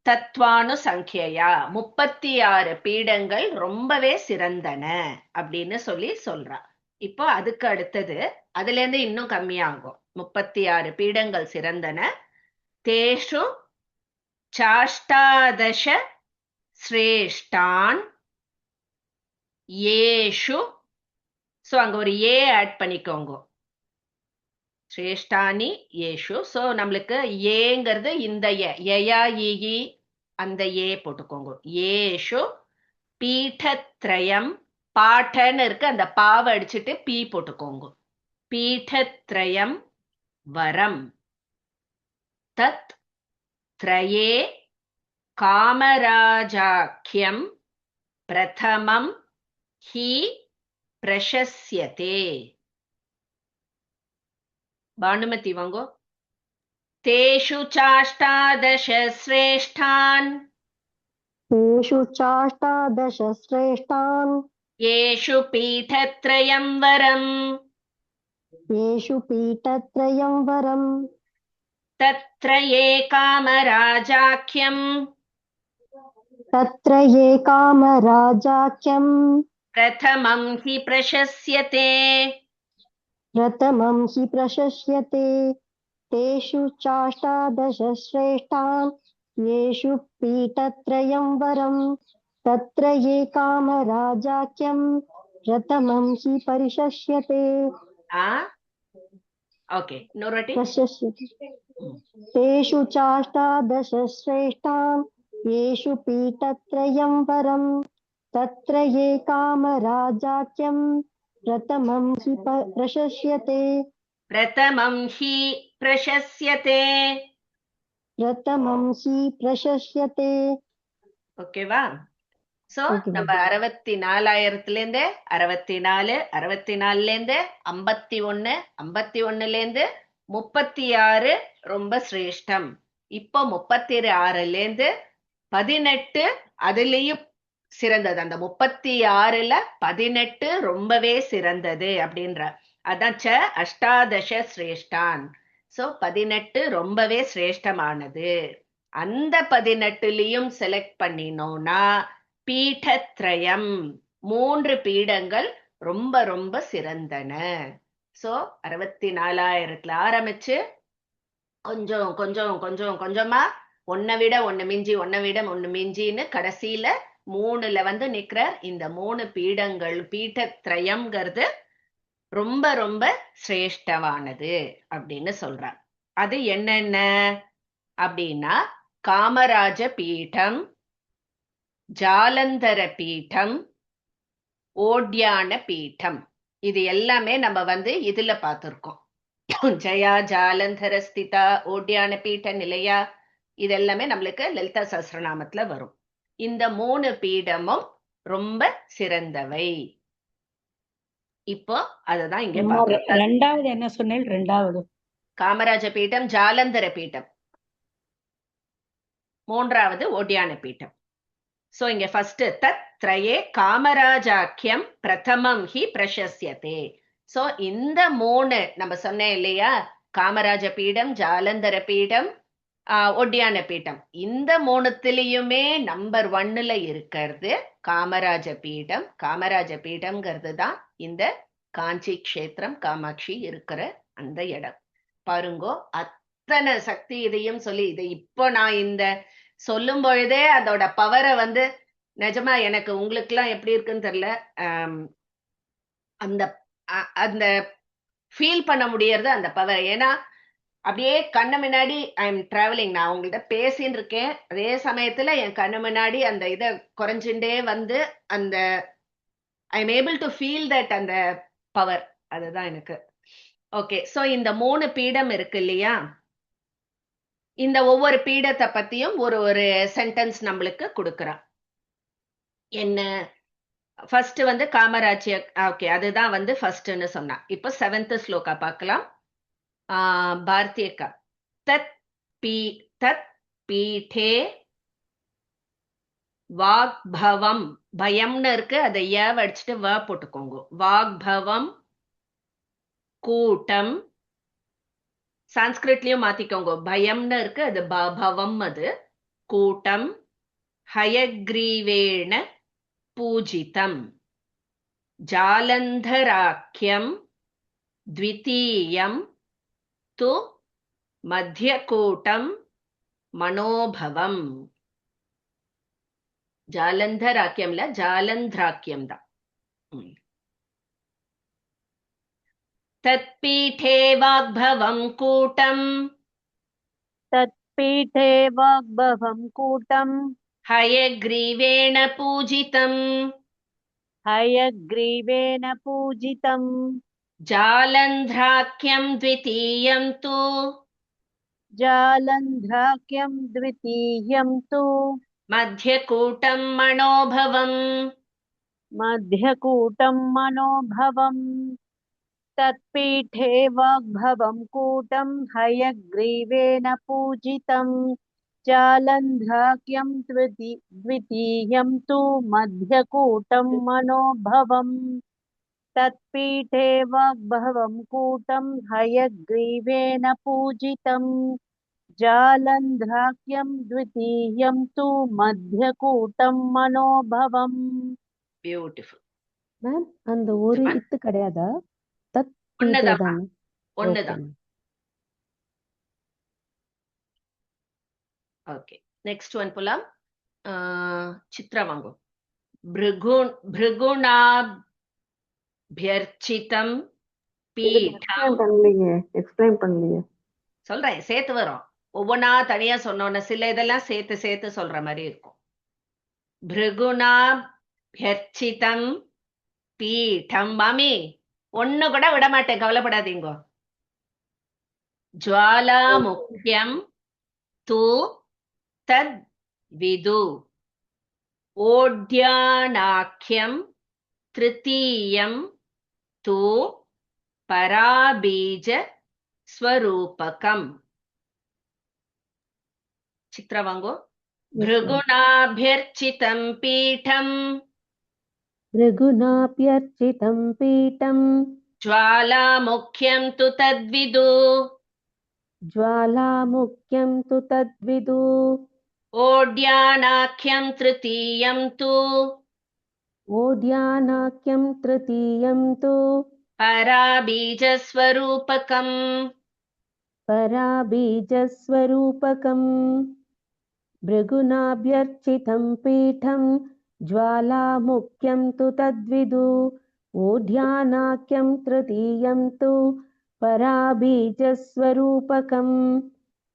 தத்வானு சங்கியா 36 பீடங்கள் ரொம்பவே சிறந்தன அப்படின்னு சொல்றா. இப்போ அதுக்கு அடுத்தது அதுல இருந்து இன்னும் கம்மியாகும். 36 பீடங்கள் சிறந்தன. தேஷு சாஷ்டாதச ஸ்ரேஷ்டான் ஏஷு, சோ அங்க ஒரு ஏ ஆட் பண்ணிக்கோங்க, ஸ்ரேஷ்டானி ஏஷு. சோ நம்மளுக்கு ஏங்கிறது இந்த யயா ஈ அந்த ஏ போட்டுக்கோங்க. ஏஷு பீடத்ரயம், பாட்டன்னு இருக்கு, அந்த பாவை அடிச்சுட்டு பீ போட்டுக்கோங்க. பீடத்ரயம் வரம் தத் த்ரயே காமராஜாக்கியம் பிரதமம் ஹி பிரசஸ்யதே. பானுமதி வாங்கோ. தேஷு சாஷ்டாதச ஸ்ரேஷ்டான், तेषु चाष्टादश श्रेष्ठान् येषु पीठत्रयं वरम्, येषु पीठत्रयं वरम् तत्र ये कामराजाख्यम् तत्र ये कामराजाख्यम् प्रथमं हि प्रशस्यते. प्रथमं हि प्रशस्यते. तेषु चाष्टादश श्रेष्ठान् येषु पीठत्रयं वरम् तत्र ये कामराजाख्यम् प्रथमं हि परिशस्यते. ओके, नोरटी प्रशस्यते. तेषु चाष्टादश श्रेष्ठान् येषु पीठत्रयं वरम् तत्र ये कामराजाख्यम् प्रथमं हि प्रशस्यते. प्रथमं हि प्रशस्यते. प्रथमं हि प्रशस्यते. ஓகேவா? சோ நம்ம 64,000ல இருந்து 64, 64ல இருந்து 51, 51ல இருந்து 36 ரொம்ப சிரேஷ்டம். இப்போ 36ல இருந்து 18 அதுலயும் சிறந்தது. அந்த 36ல 18 ரொம்பவே சிறந்தது அப்படின்ற, அதான் அஷ்டாதச சிரேஷ்டான். சோ 18 ரொம்பவே சிரேஷ்டமானது. அந்த 18லயும் செலக்ட் பண்ணினோம்னா பீடத்ரயம் 3 பீடங்கள் ரொம்ப ரொம்ப சிறந்தன. சோ 64,000ல ஆரம்பிச்சு கொஞ்சம் கொஞ்சம் கொஞ்சம் கொஞ்சமா ஒன்ன விட ஒண்ணு மிஞ்சி ஒன்ன விட ஒண்ணு மிஞ்சின்னு கடைசியில 3ல நிக்கிற இந்த 3 பீடங்கள், பீடத்ரயம்ங்கிறது ரொம்ப ரொம்ப சிரேஷ்டமானது அப்படின்னு சொல்றான். அது என்னென்ன அப்படின்னா காமராஜ பீடம், ஜாலந்தர பீடம், ஓட்யான பீடம். இது எல்லாமே நம்ம இதுல பார்த்திருக்கோம். ஜயா ஜாலந்தர ஸ்திதா ஓட்யான பீட நிலையா, இது எல்லாமே நம்மளுக்கு லலிதா சஹஸ்ரநாமத்துல வரும். இந்த 3 பீடமும் ரொம்ப சிறந்தவை. இப்போ அதுதான் இங்க பார்க்கலாம். ரெண்டாவது என்ன சொன்னேன்? ரெண்டாவது காமராஜ பீடம், ஜாலந்தர பீடம், மூன்றாவது ஓட்யான பீடம். சோ இங்க ஃபர்ஸ்ட் தத் த்ரயே காமராஜாக்கியம் பிரதமம் ஹி பிரசஸ்யதே. சோ இந்த 3 நம்ம சொன்னேன் இல்லையா, காமராஜ பீடம், ஜாலந்தர பீடம், ஒட்டியான பீடம், இந்த 3த்துலயுமே நம்பர் 1ல இருக்கிறது காமராஜ பீடம். காமராஜ பீடம்ங்கிறது தான் இந்த காஞ்சி க்ஷேத்திரம் காமாட்சி இருக்கிற அந்த இடம். பாருங்கோ, அத்தனை சக்தி இதையும் சொல்லி, இதை இப்போ நான் இந்த சொல்லும் பொழுதே அதோட பவரை நிஜமா எனக்கு உங்களுக்கு எல்லாம் எப்படி இருக்குன்னு தெரியல, அந்த அந்த ஃபீல் பண்ண முடியறது அந்த பவர். ஏன்னா அப்படியே கண்ணு முன்னாடி ஐ எம் டிராவலிங், நான் உங்கள்கிட்ட பேசின்னு இருக்கேன், அதே சமயத்துல என் கண்ணு முன்னாடி அந்த இதை குறைஞ்சுட்டே அந்த I am able to feel that அந்த பவர். அதுதான் எனக்கு ஓகே. சோ இந்த 3 பீடம் இருக்கு இல்லையா, இந்த ஒவ்வொரு பீடத்தை பத்தியும் ஒரு சென்டென்ஸ் நம்மளுக்கு கொடுக்கறான். என்ன ஃபர்ஸ்ட் காமராஜ்ய, ஓகே, அதுதான் ஃபர்ஸ்ட்னு சொன்னா. இப்போ 7th ஸ்லோகா பார்க்கலாம். பாரதியக்கா, தத் பீடே வாக்பவம், பயம்னு இருக்கு, அதை வடிச்சுட்டு வ போட்டுக்கோங்க. வாக்பவம் கூட்டம், சான்ஸ்கிரிட்லயும் மாத்திக்கோங்க, பயம்னு இருக்கு, அது பவம், அது கூட்டம். ஹயக்ரீவேண பூஜிதம், ஜாலந்தராக்கியம் த்விதீயம் து மத்தியகூட்டம் மனோபவம். ஜாலந்தராக்கியம்ல ஜாலந்திராக்கியம் தான். தத்பீठे வாக்பவம் கூட்டம், तत्पीठे वाग्भवं कूटं ஹயக்ரீவேண பூஜிதம், हयग्रीवेण पूजितं ஜாலந்திராக்கியம் த்விதீயம் து जालन्ध्राख्यं द्वितीयं तु மத்தியகூட்டம் மனோபவம். मध्यकूटं मनोभवम्. तत्पीठे वाग्भवं कूटं हयग्रीवेण पूजितं जालन्ध्राख्यं द्वितीयं तु मध्यकूटं मनोभवम्. तत्पीठे वाग्भवं कूटं हयग्रीवेण पूजितं जालन्ध्राख्यं द्वितीयं तु मध्यकूटं मनोभवम्. பியூட்டிஃபுல். மேம் அந்த ஒரு இத்து கிடையாதா? தத் ஒண்ணுதான் தானே? ஒண்ணுதான். ஓகே, நெக்ஸ்ட் ஒன் போலாம். சித்ரா வாங்கும். பிருகுணாபியர்ச்சிதம் பீடம். எக்ஸ்பிளைன் பண்ணலையே. சொல்றேன், சேர்த்து வரும். ஒவ்வொன்னா தனியா சொன்னோன்னு சில இதெல்லாம் சேர்த்து சேர்த்து சொல்ற மாதிரி இருக்கும். பிருகுணாபியர்ச்சிதம் பீடம். மாமி ஒண்ணு கூட விட மாட்டேன், கவலைப்படாதீங்க. ஜுவாலாமுக்யம் து தத் விது, ஓட்யானாக்கியம் திருத்தீயம் து பராபீஜ ஸ்வரூபகம். சித்ரா வாங்கோ. பிருகுணாபியர்ச்சிதம் பீடம், भृगुनाप्यर्चितं पीठं ज्वालामुख्यं तु तद्विदु, ज्वालामुख्यं तु तद्विदु, ओड्यानाख्यं तृतीयं तु ओड्यानाख्यं तृतीयं तु पराबीजस्वरूपकम्. पराबीजस्वरूपकम्. भृगुनाभ्यर्चितं पीठं ज्वालामुख्यं तु तद्विदु, ओढ्यानाख्यं तृतीयं तु पराबीजस्वरूपकम्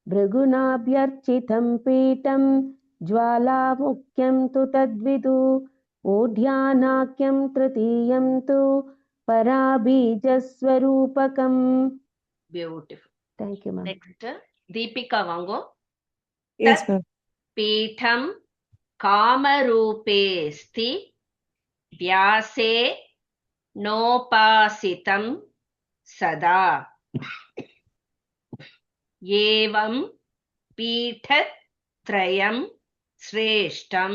भृगुनाभ्यर्चितं पीठं ज्वालामुख्यं तु तद्विदु ओढ्यानाख्यं तृतीयं तु पराबीजस्वरूपकम् beautiful. Thank you, ma'am. Next Deepika வாங்கோ. Yes, தத் ma'am. பீடம் காமரூபேஸ்தி व्यासे नोपासितं सदा एवं पीठत्रयं श्रेष्ठं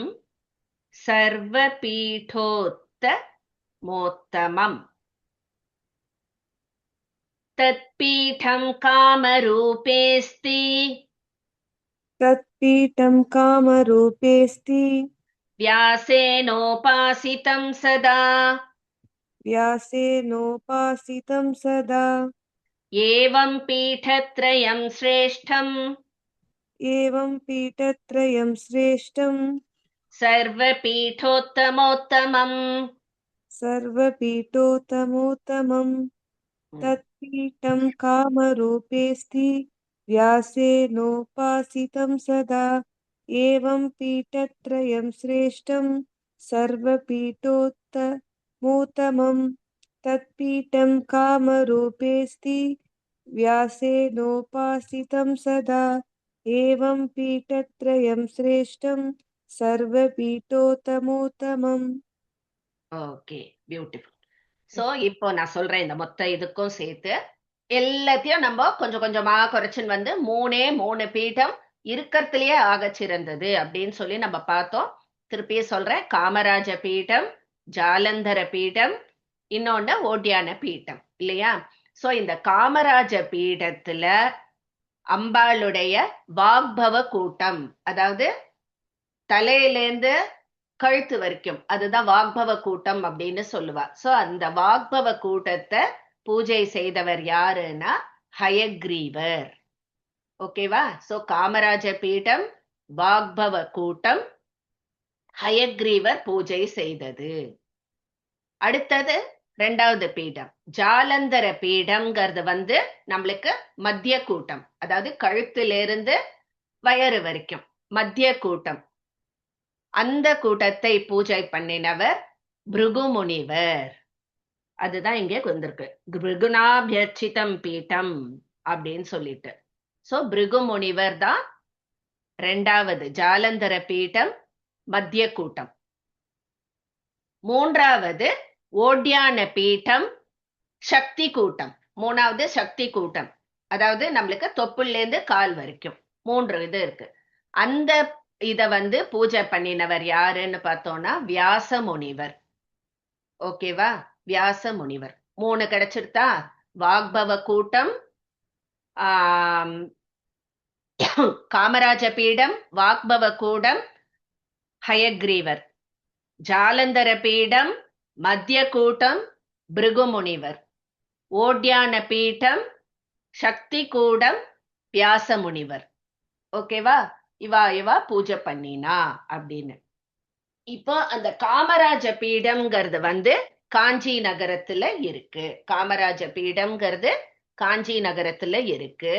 सर्वपीठोत्तमोत्तमम् तत्पीठं कामरूपेऽस्ति तत्पीठं कामरूपेऽस्ति व्यासेनोपासितं सदा व्यासेनोपासितं सदा एवं पीठत्रयं श्रेष्ठम् एवं पीठत्रयं श्रेष्ठं सर्वपीठोत्तमोत्तमम् सर्वपीठोत्तमोत्तमम् तत्पीठं कामरूपेऽस्ति व्यासेनोपासितं सदा एवं पीठत्रयं श्रेष्ठं सर्वपीठोत्तमोत्तमम् तत्पीठं कामरूपेऽस्ति व्यासेनोपासितं सदा एवं पीठत्रयं श्रेष्ठं सर्वपीठोत्तमोत्तमम्. Okay, beautiful. சோ இப்போ நான் சொல்றேன் இந்த மொத்த இதுக்கும் சேர்த்து எல்லாத்தையும் நம்ம கொஞ்சம் கொஞ்சமா குறைச்சுன்னு வந்து மூணு பீடம் இருக்கிறதுலயே ஆக சிறந்தது அப்படின்னு சொல்லி நம்ம பார்த்தோம். திருப்பியும் சொல்றேன், காமராஜ பீடம், ஜாலந்தர பீடம், இன்னொன்னு ஓடியான பீடம் இல்லையா? சோ இந்த காமராஜ பீடத்துல அம்பாளுடைய வாக்பவ கூட்டம், அதாவது தலையிலேந்து கழுத்து வரைக்கும், அதுதான் வாக்பவ கூட்டம் அப்படின்னு சொல்லுவா. சோ அந்த வாக்பவ கூட்டத்தை பூஜை செய்தவர் யாருன்னா ஹயக்ரீவர். ஓகேவா? சோ காமராஜ பீடம், வாக்பவ கூட்டம், ஹயக்ரீவர் பூஜை செய்தது. அடுத்தது ரெண்டாவது பீடம் ஜாலந்தர பீடம்ங்கிறது வந்து நம்மளுக்கு மத்திய கூட்டம், அதாவது கழுத்திலிருந்து வயறு வரைக்கும் மத்திய கூட்டம். அந்த கூட்டத்தை பூஜை பண்ணினவர் பிருகு முனிவர். அதுதான் இங்கே வந்திருக்கு, பிருகுணாபியர்ச்சிதம் பீட்டம் அப்படின்னு சொல்லிட்டு. சோ பிருகு முனிவர் தான் ரெண்டாவது ஜாலந்தர பீடம், மத்திய கூட்டம். மூன்றாவது ஓடியான பீடம், சக்தி கூட்டம். மூணாவது சக்தி கூட்டம், அதாவது நம்மளுக்கு தொப்புலேருந்து கால் வரைக்கும் 3 இது இருக்கு. அந்த இத வந்து பூஜை பண்ணினவர் யாருன்னு பார்த்தோம்னா வியாச முனிவர். ஓகேவா? வியாச முனிவர். 3 கிடைச்சிருத்தா? வாக்பவ கூட்டம், காமராஜ பீடம், வாக்பவ கூடம், ஹயக்ரீவர். ஜாலந்தர பீடம், மத்திய கூட்டம், பிருகு முனிவர். ஓடியான பீடம், சக்தி கூடம், வியாச முனிவர். ஓகேவா? இவா பூஜை பண்ணினா அப்படின்னு. இப்போ அந்த காமராஜ பீடம்ங்கிறது வந்து காஞ்சி நகரத்துல இருக்கு. காமராஜ பீடம்ங்கிறது காஞ்சி நகரத்துல இருக்கு.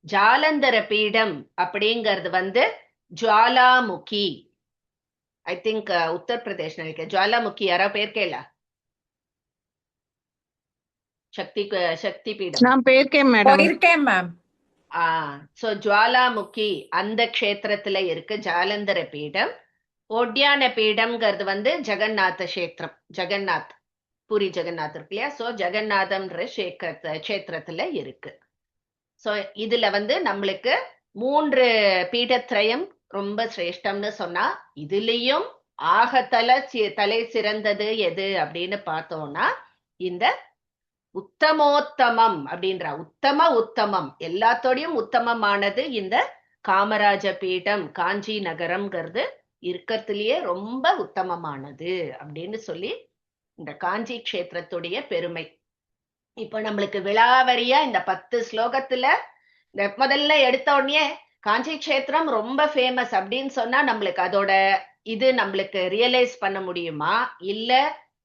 ஜாலந்தர பீடம் அப்படிங்கிறது வந்து ஜுவாலாமுகி, ஐ திங்க் உத்தரப்பிரதேஷ் நினைக்க. ஜுவாலாமுகி யாரோ பேர் கேள? சக்தி பீடம் நான் போயிருக்கேன் மேடம். போயிருக்கேன் மேம். சோ ஜுவாலாமுகி அந்த க்ஷேத்திரத்துல இருக்கு ஜாலந்தர பீடம். ஒடியான பீடம்ங்கிறது வந்து ஜெகநாத கஷேத்திரம், ஜெகநாத், பூரி ஜெகநாத் இருக்கு இல்லையா? சோ ஜெகநாதம்ன்ற கஷேத்திரத்துல இருக்கு. சோ இதுல வந்து நம்மளுக்கு 3 பீடத்ரயம் ரொம்ப சிரேஷ்டம்னு சொன்னா, இதுலயும் ஆக தலை சிறந்தது எது அப்படின்னு பார்த்தோம்னா இந்த உத்தமோத்தமம் அப்படின்ற உத்தமம் எல்லாத்தோடையும் உத்தமமானது இந்த காமராஜ பீடம், காஞ்சி நகரம்ங்கிறது இருக்கிறதுலயே ரொம்ப உத்தமமானது அப்படின்னு சொல்லி இந்த காஞ்சி க்ஷேத்திரத்துடைய பெருமை. இப்ப நம்மளுக்கு விழாவரியா இந்த 10 ஸ்லோகத்துல இந்த முதல்ல எடுத்த உடனே காஞ்சி க்ஷேத்திரம் ரொம்ப ஃபேமஸ் அப்படின்னு சொன்னா நம்மளுக்கு அதோட இது நம்மளுக்கு ரியலைஸ் பண்ண முடியுமா? இல்ல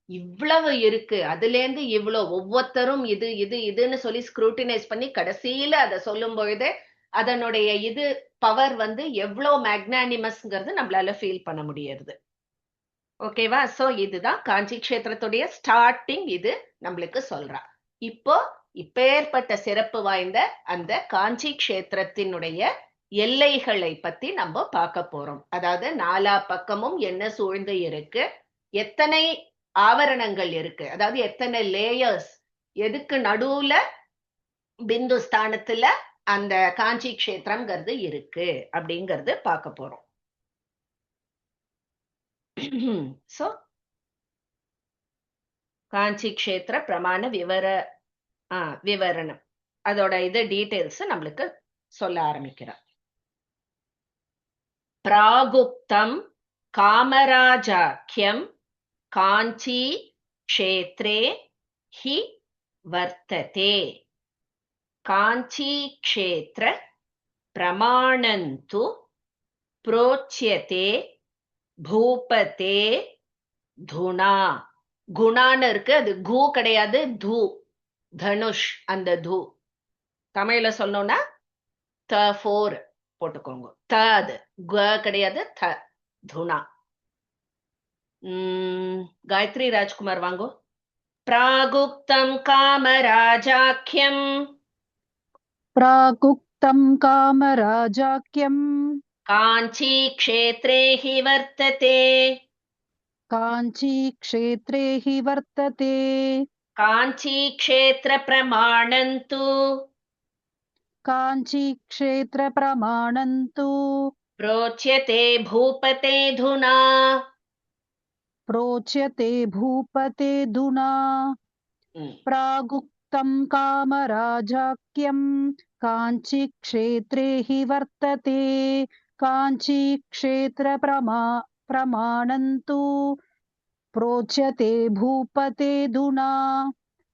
இவ்வளவு இருக்கு, அதுல இருந்து இவ்வளவு ஒவ்வொருத்தரும் இது இது இதுன்னு சொல்லி ஸ்க்ரூட்டினைஸ் பண்ணி கடைசியில அதை சொல்லும் பொழுது அதனுடைய இது பவர் வந்து எவ்வளவு மேக்னானிமஸ்ங்கிறது நம்மளால ஃபீல் பண்ண முடியாது. ஓகேவா? சோ இதுதான் காஞ்சி கஷேத்திரத்துடைய ஸ்டார்டிங். இது நம்மளுக்கு சொல்றா. இப்போ இப்பேற்பட்ட சிறப்பு வாய்ந்த அந்த காஞ்சி கஷேத்திரத்தினுடைய எல்லைகளை பத்தி நம்ம பார்க்க போறோம். அதாவது நாலா பக்கமும் என்ன சூழ்ந்து இருக்கு, எத்தனை ஆவரணங்கள் இருக்கு, அதாவது எத்தனை லேயர்ஸ், எதுக்கு நடுவுல பிந்து ஸ்தானத்துல அந்த காஞ்சி கஷேத்திரம்ங்கிறது இருக்கு அப்படிங்கறது பார்க்க போறோம். சோ காஞ்சி கஷேத்திர பிரமாண விவரணம் அதோட இது டீடைல்ஸ் நம்மளுக்கு சொல்ல ஆரம்பிக்கிறார். பிராகுப்தம் காமராஜாக்கியம் காஞ்சி க்ஷேத்ரே ஹி வர்த்ததே. காஞ்சி க்ஷேத்ர பிரமாணந்து ப்ரோச்யதே பூபதே துனா. குணான்னு இருக்கு, அது கு கிடையாது, து, தனுஷ். அந்த து தமிழ்ல சொன்னோம்னா த4 போட்டுக்கோங்க. த அது க கிடையாது, த, துனா. காயத்ரி ராஜ்குமார் வாங்கோ. பிராகுப்தம் காமராஜாக்கியம் प्रागुक्तं कामराजाख्यं காஞ்சி க்ஷேத்ரே ஹி வர்த்ததே. काञ्चीक्षेत्रे हि वर्तते. காஞ்சி க்ஷேத்ர பிரமாணந்து काञ्चीक्षेत्रप्रमाणन्तु प्रोच्यते भूपते धुना. प्रोच्यते भूपते धुना. प्रागुक्तं कामराजाख्यं काञ्चीक्षेत्रे हि वर्तते. काञ्चीक्षेत्रप्रमाणन्तु प्रोच्यते भूपते धुना.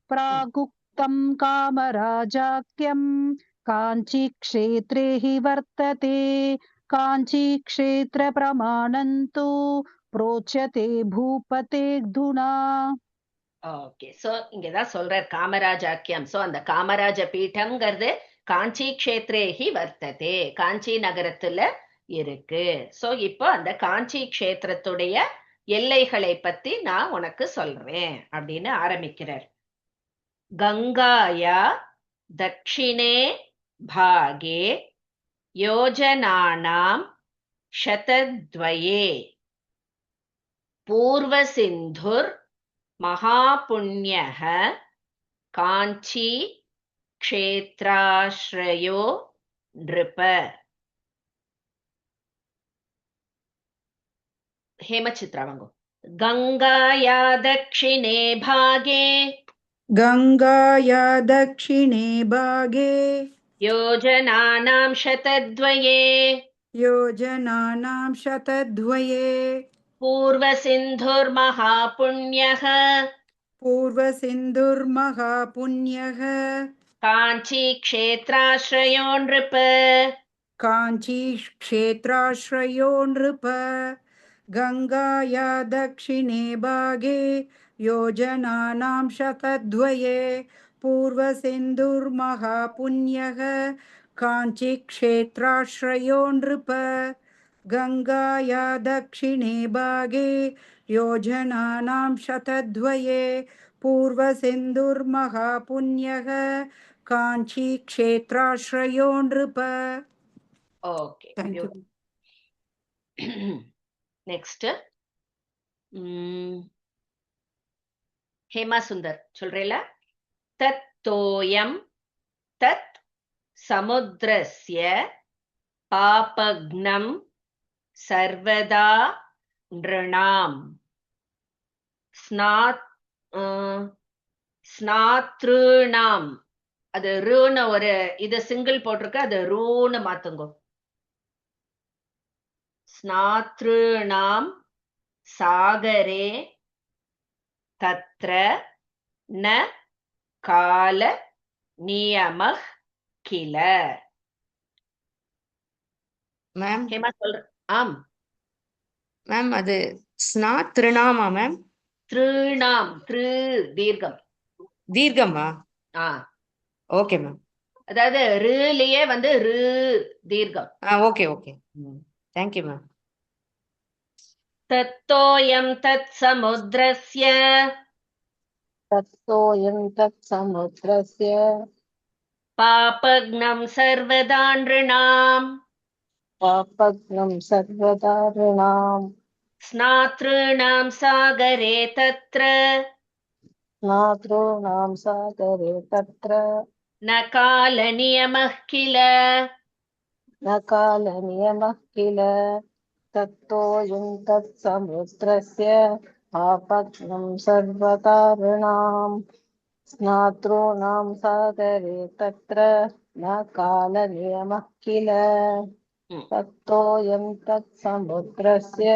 प्रागुक्तं कामराजाख्यं काञ्चीक्षेत्रे हि वर्तते. काञ्चीक्षेत्रप्रमाणन्तु प्रोच्यते भूपते धुना. ஓகே, சோ இங்கதான் சொல்றார் காமராஜாக்கியம். சோ அந்த காமராஜ பீட்டம்ங்கிறது காஞ்சி க்ஷேத்ரேஹி வர்த்ததே, காஞ்சி நகரத்துல இருக்கு. சோ இப்போ அந்த காஞ்சி க்ஷேத்திரத்துடைய எல்லைகளை பத்தி நான் உனக்கு சொல்றேன் அப்படின்னு ஆரம்பிக்கிறார். கங்காயா தக்ஷிணே பாகே யோஜனானாம் சதத்வயே பூர்வ சிந்துர் महापुण्यः काञ्ची क्षेत्राश्रयो नृप. हेमचित्रा वांगो. गंगाया दक्षिणे भागे गङ्गाया दक्षिणे भागे योजनानां शतद्वये योजनानां शतद्वये पूर्वसिन्धुर्महापुण्यः पूर्वसिन्धुर्महापुण्यः काञ्ची क्षेत्राश्रयो नृप. काञ्ची क्षेत्राश्रयो नृप. गङ्गाया दक्षिणे भागे योजनानां शतद्वये पूर्वसिन्धुर्महापुण्यः काञ्ची क्षेत्राश्रयो नृप. गङ्गाया दक्षिणे भागे योजनानां शतद्वये पूर्वसिन्धुर्महापुण्यः काञ्ची क्षेत्राश्रयो नृप. Okay. Thank you. Next. Hema सुंदर சொல்றேல. तत्तोयम तत् समुद्रस्य पापग्नं सर्वदा नृणाम् स्नातॄणाम्. அது ரூன்னு ஒரு இது சிங்கிள் போட்டிருக்கு, அது ரூன்னு மாத்துங்க. ஸ்நாத்ருணாம் சாகரே தத்ர ந கால நியமஹ் கில. மேம் ஹேமா சொல்ற. ஆம் மேம், அது ஸ்நாத்ருணாமா மேம்? திருணாம் திரு தீர்க்கம். தீர்க்கமா? ஆ ஓகே மேம். அதாவது ருலயே வந்து ரு தீர்க்கம். Okay okay. Thank you ma'am. தத்தோயம் தத் சமுத்திரஸ்ய தத்தோயம் தத் சமுத்திரஸ்ய பாபக்னம் சர்வதா நிருணாம் பாபக்னம் சர்வதா ரிணாம் ஸ்நாத்ருணாம் சாகரே தத்ர ஸ்நாத்ருணாம் சாகரே தத்ர ந கால நியமः கில. ந கால நியமः கில. தத்தோயம் தத் சமுத்திரஸ்ய பாபக்னம் சர்வதா ரிணாம் ஸ்நாத்ருணாம் சாகரே தத்ர ந கால நியமः கில. தத்தோயம் தத் சமுத்திரஸ்ய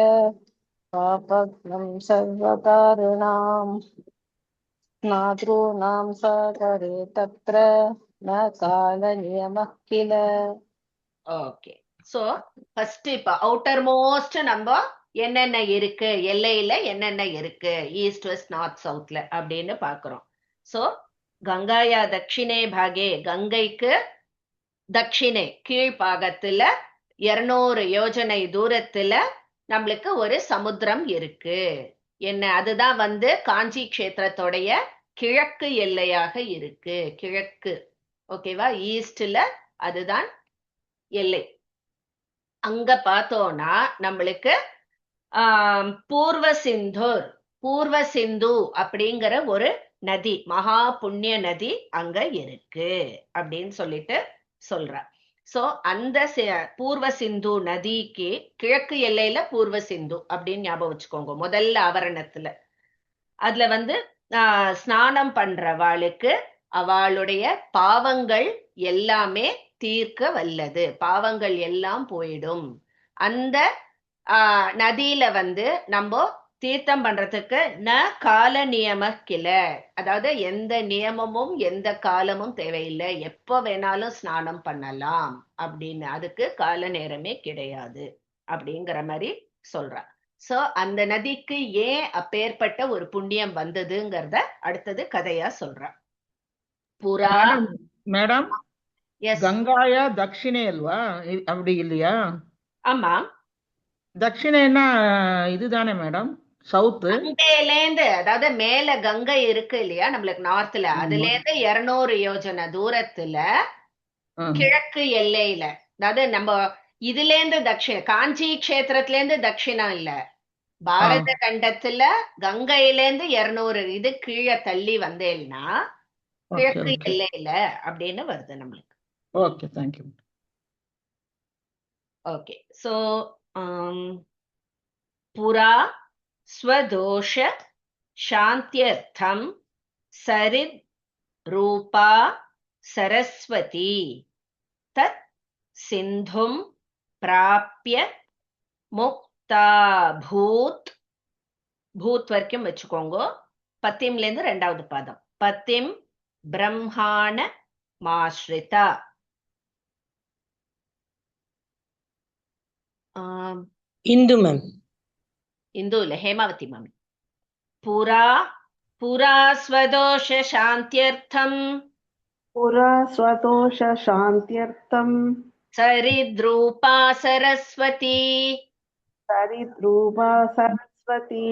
பாபக்னம் சர்வதா ரிணாம் ஸ்நாத்ருணாம் சாகரே தத்ர ந கால நியமः கில. ஓகே. சோ ஃபர்ஸ்ட் இப்ப அவுட்டர் மோஸ்ட் நம்ம என்னென்ன இருக்கு, எல்லையில என்னென்ன இருக்கு, ஈஸ்ட் வெஸ்ட் நார்த் சவுத்ல அப்படின்னு பாக்குறோம். சோ கங்காயா தட்சிணே பாகே, கங்கைக்கு தட்சிணே கீழ்பாகத்துல 200 யோஜனை தூரத்துல நம்மளுக்கு ஒரு சமுத்திரம் இருக்கு. என்ன, அதுதான் வந்து காஞ்சி கஷேத்திரத்தோடைய கிழக்கு எல்லையாக இருக்கு. கிழக்கு, ஓகேவா, ஈஸ்ட்ல அதுதான் எல்லை. அங்க பார்த்தோம்னா நம்மளுக்கு பூர்வ சிந்தூர், பூர்வ சிந்து அப்படிங்கிற ஒரு நதி, மகா புண்ணிய நதி அங்க இருக்கு அப்படின்னு சொல்லிட்டு சொல்ற. சோ அந்த பூர்வ சிந்து நதிக்கு கிழக்கு எல்லையில பூர்வ சிந்து அப்படின்னு ஞாபகம் வச்சுக்கோங்க. முதல்ல ஆவரணத்துல அதுல வந்து ஸ்நானம் பண்றவாளுக்கு அவளுடைய பாவங்கள் எல்லாமே தீர்க்க வல்லது, பாவங்கள் எல்லாம் போயிடும். அந்த நதியில வந்து நம்ம தீர்த்தம் பண்றதுக்கு ந கால நியம கில, அதாவது எந்த நியமமும் எந்த காலமும் தேவையில்லை, எப்ப வேணாலும் ஸ்நானம் பண்ணலாம் அப்படின்னு, அதுக்கு கால நேரமே கிடையாது அப்படிங்கிற மாதிரி சொல்ற. சோ அந்த நதிக்கு ஏன் அப்பேற்பட்ட ஒரு புண்ணியம் வந்ததுங்கிறத அடுத்தது கதையா சொல்ற. புறா மேடம், கங்காய தட்சிணே அல்வா, அப்படி இல்லையா? ஆமா, தட்சிணேன்னா இதுதானே மேடம், சவுத்து. கங்கையிலேந்து, அதாவது மேல கங்கை இருக்கு இல்லையா நம்மளுக்கு நார்த்ல, அதுல இருந்து 200 யோஜனை தூரத்துல கிழக்கு எல்லையில, அதாவது நம்ம இதுல இருந்து தட்சிணம், காஞ்சி கஷேத்திரத்துல இருந்து தட்சிணம் இல்ல, பாரத கண்டத்துல கங்கையில இருந்து 200 இது கீழே தள்ளி வந்தேன்னா கிழக்கு எல்லையில அப்படின்னு வருது நம்மளுக்கு. Okay, thank you. ஓகே. சோ புரா ஸ்வதோஷ சாந்தியர்த்தம் சரித் ரூபா சரஸ்வதி தத் சிந்தும் பிராப்ய முக்தா பூத், பூத் வரைக்கும் வச்சுக்கோங்க. பத்திம்ல இருந்து 2வது பாதம், பத்திம் பிரம்மாண மாஸ்ரிதா. இந்து மேம், இந்து இல்ல, ஹேமாவதி மாமி. புரா புரா ஸ்வதோஷ சாந்தியர்த்தம், புரா ஸ்வதோஷ சாந்தியர்த்தம் சரித்ரூபா சரஸ்வதி சரித்ரூபா சரஸ்வதி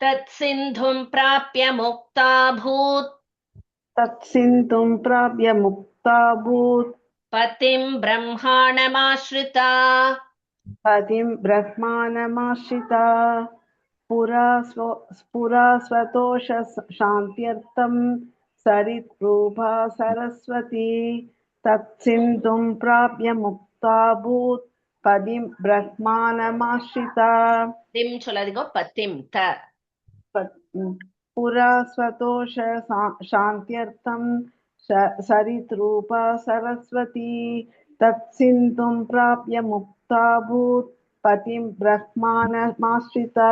தத் சிந்தும் பிராப்ய முக்தா பூத், தத் சிந்தும் பிராப்ய முக்தா பூத் பதிம் பிரம்மாணமாஸ்ரிதா. பதிம் பிரஹ்மாணமாஸ்ரிதா. புரா ஸ்வதோஷ சாந்தியர்த்தம் சரித்ரூபா சரஸ்வதி தத் சிந்தும் பிராப்ய முக்தா பூத் பதிம் பிரஹ்மாணமாஸ்ரிதா. திம் சொல்லாதீங்க, பத்திம் த. புரா ஸ்வதோஷ சாந்தியர்த்தம் சரித்ரூபா சரஸ்வதி தத் சிந்தும் பிராப்ய முக்தா பூத் பதிம் பிரஹ்மாணமாஸ்ரிதா.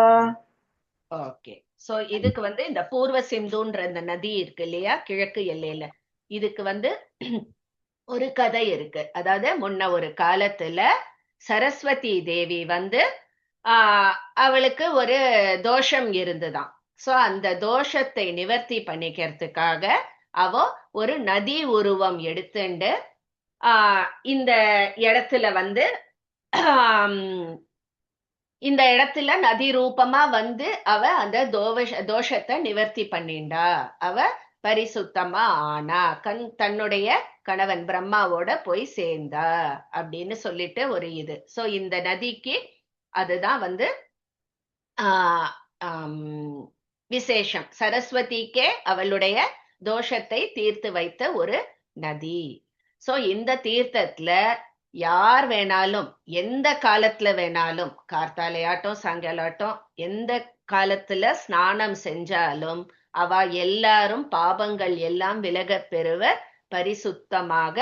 ஓகே. சோ இதுக்கு வந்து இந்த பூர்வ சிந்துன்ற இந்த நதி இருக்கு இல்லையா கிழக்கு எல்லையில, இதுக்கு வந்து ஒரு கதை இருக்கு. அதாவது முன்ன ஒரு காலத்துல சரஸ்வதி தேவி வந்து அவளுக்கு ஒரு தோஷம் இருந்துதான். சோ அந்த தோஷத்தை நிவர்த்தி பண்ணிக்கிறதுக்காக அவ ஒரு நதி உருவம் எடுத்துண்டு இந்த இடத்துல வந்து இந்த இடத்துல நதி ரூபமா வந்து அவ அந்த தோஷத்தை நிவர்த்தி பண்ணிண்டா. அவ பரிசுத்தமா ஆனா தன்னுடைய கணவன் பிரம்மாவோட போய் சேர்ந்தா அப்படின்னு சொல்லிட்டு ஒரு இது. சோ இந்த நதிக்கு அதுதான் வந்து விசேஷம். சரஸ்வதிக்கே அவளுடைய தோஷத்தை தீர்த்து வைத்த ஒரு நதி. சோ இந்த தீர்த்தத்துல யார் வேணாலும் எந்த காலத்துல வேணாலும், கார்த்தாலையாட்டம் சாயங்காலாட்டம் எந்த காலத்துல ஸ்நானம் செஞ்சாலும் அவ எல்லாரும் பாபங்கள் எல்லாம் விலகப் பெறுவர், பரிசுத்தமாக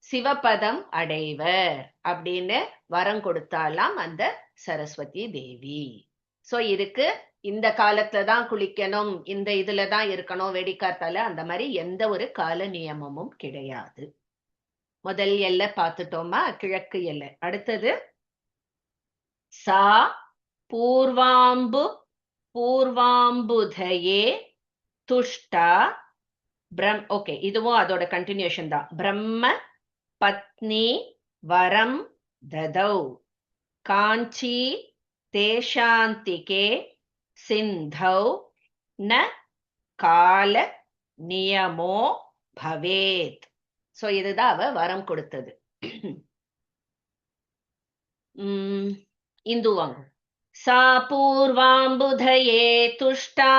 சிவபதம் அடைவர் அப்படின்னு வரம் கொடுத்தாலாம் அந்த சரஸ்வதி தேவி. சோ இதுக்கு இந்த காலத்துலதான் குளிக்கணும், இந்த இதுலதான் இருக்கணும், வெடிக்காத்தால அந்த மாதிரி எந்த ஒரு கால நியமமும் கிடையாது. முதல் எல்லை பார்த்துட்டோமா, கிழக்கு எல்லை. அடுத்தது சா பூர்வாம்புதயே துஷ்டா ஓகே, இதுவும் அதோட கண்டினியூஷன் தான். பிரம்ம பத்னி வரம் ததௌ காஞ்சி தேசாந்திகே சிந்தௌ ந கால நியமோ பவேத். சோ இதுதான் அவ வரம் கொடுத்தது. இந்துவாங்க. சா பூர்வாம்புதயே துஷ்டா.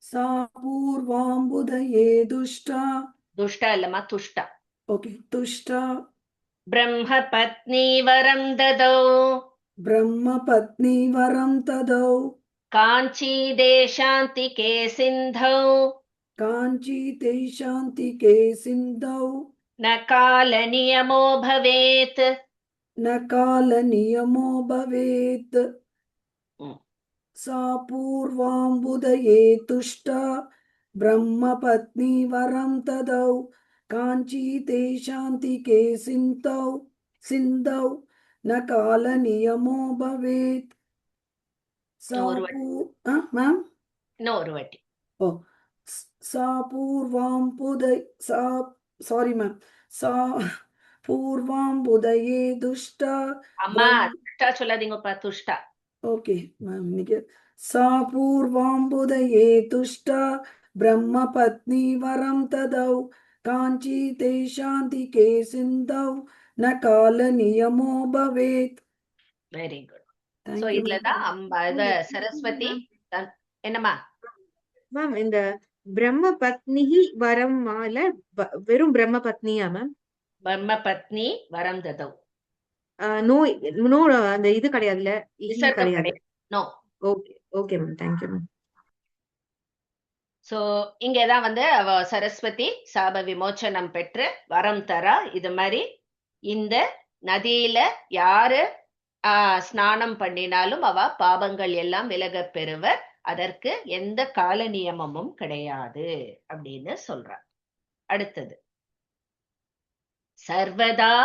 சா பூர்வாம்புதயே துஷ்டா. துஷ்டா இல்லம்மா, துஷ்டா. ஓகே, துஷ்டா. பிரம்ம பத்னி வரம் ததௌ. பிரம்ம பத்னி வரம் ததௌ. காஞ்சி தேசாந்திகே சிந்தௌ. காஞ்சி தேசாந்திகே சிந்தௌ. ந கால நியமோ பவேத். ந கால நியமோ பவேத். சா பூர்வாம்புதயே துஷ்டா பிரம்ம பத்னி வரம் ததௌ காஞ்சி தேசாந்திகே சிந்தௌ ந கால நியமோ பவேத். மேம் இன்னொரு வாட்டி. ஓ, சா பூர்வாம்புதயே துஷ்டா. அம்மா துஷ்டா சொல்லாதீங்கப்பா, துஷ்டா. ஓகே மேம், இன்னைக்கு சா பூர்வாம்புதயே துஷ்டா பிரம்ம பத்னி வரம் ததௌ காஞ்சி தேசாந்திகே சிந்தௌ ந கால நியமோ பவேத். Very good. சோ இதுலதான் சரஸ்வதி என்னம்மா மேம் இந்த பிரம்ம பத்னி வரம் வெறும் பிரம்ம பத்னியா மேம்? பிரம்ம பத்னி வரம் ததௌ. நோ நோ அந்த இது கிடையாதுல, கிடையாது. No. Okay okay ma'am, thank you ma'am. So இங்கதான் வந்து அவ சரஸ்வதி சாப விமோச்சனம் பெற்று வரம் தரா. இது மாதிரி இந்த நதியில யாரு ஸ்நானம் பண்ணினாலும் அவ பாபங்கள் எல்லாம் விலக பெறுவர், அதற்கு எந்த கால நியமமும் கிடையாது அப்படின்னு சொல்றார். அடுத்தது சர்வதா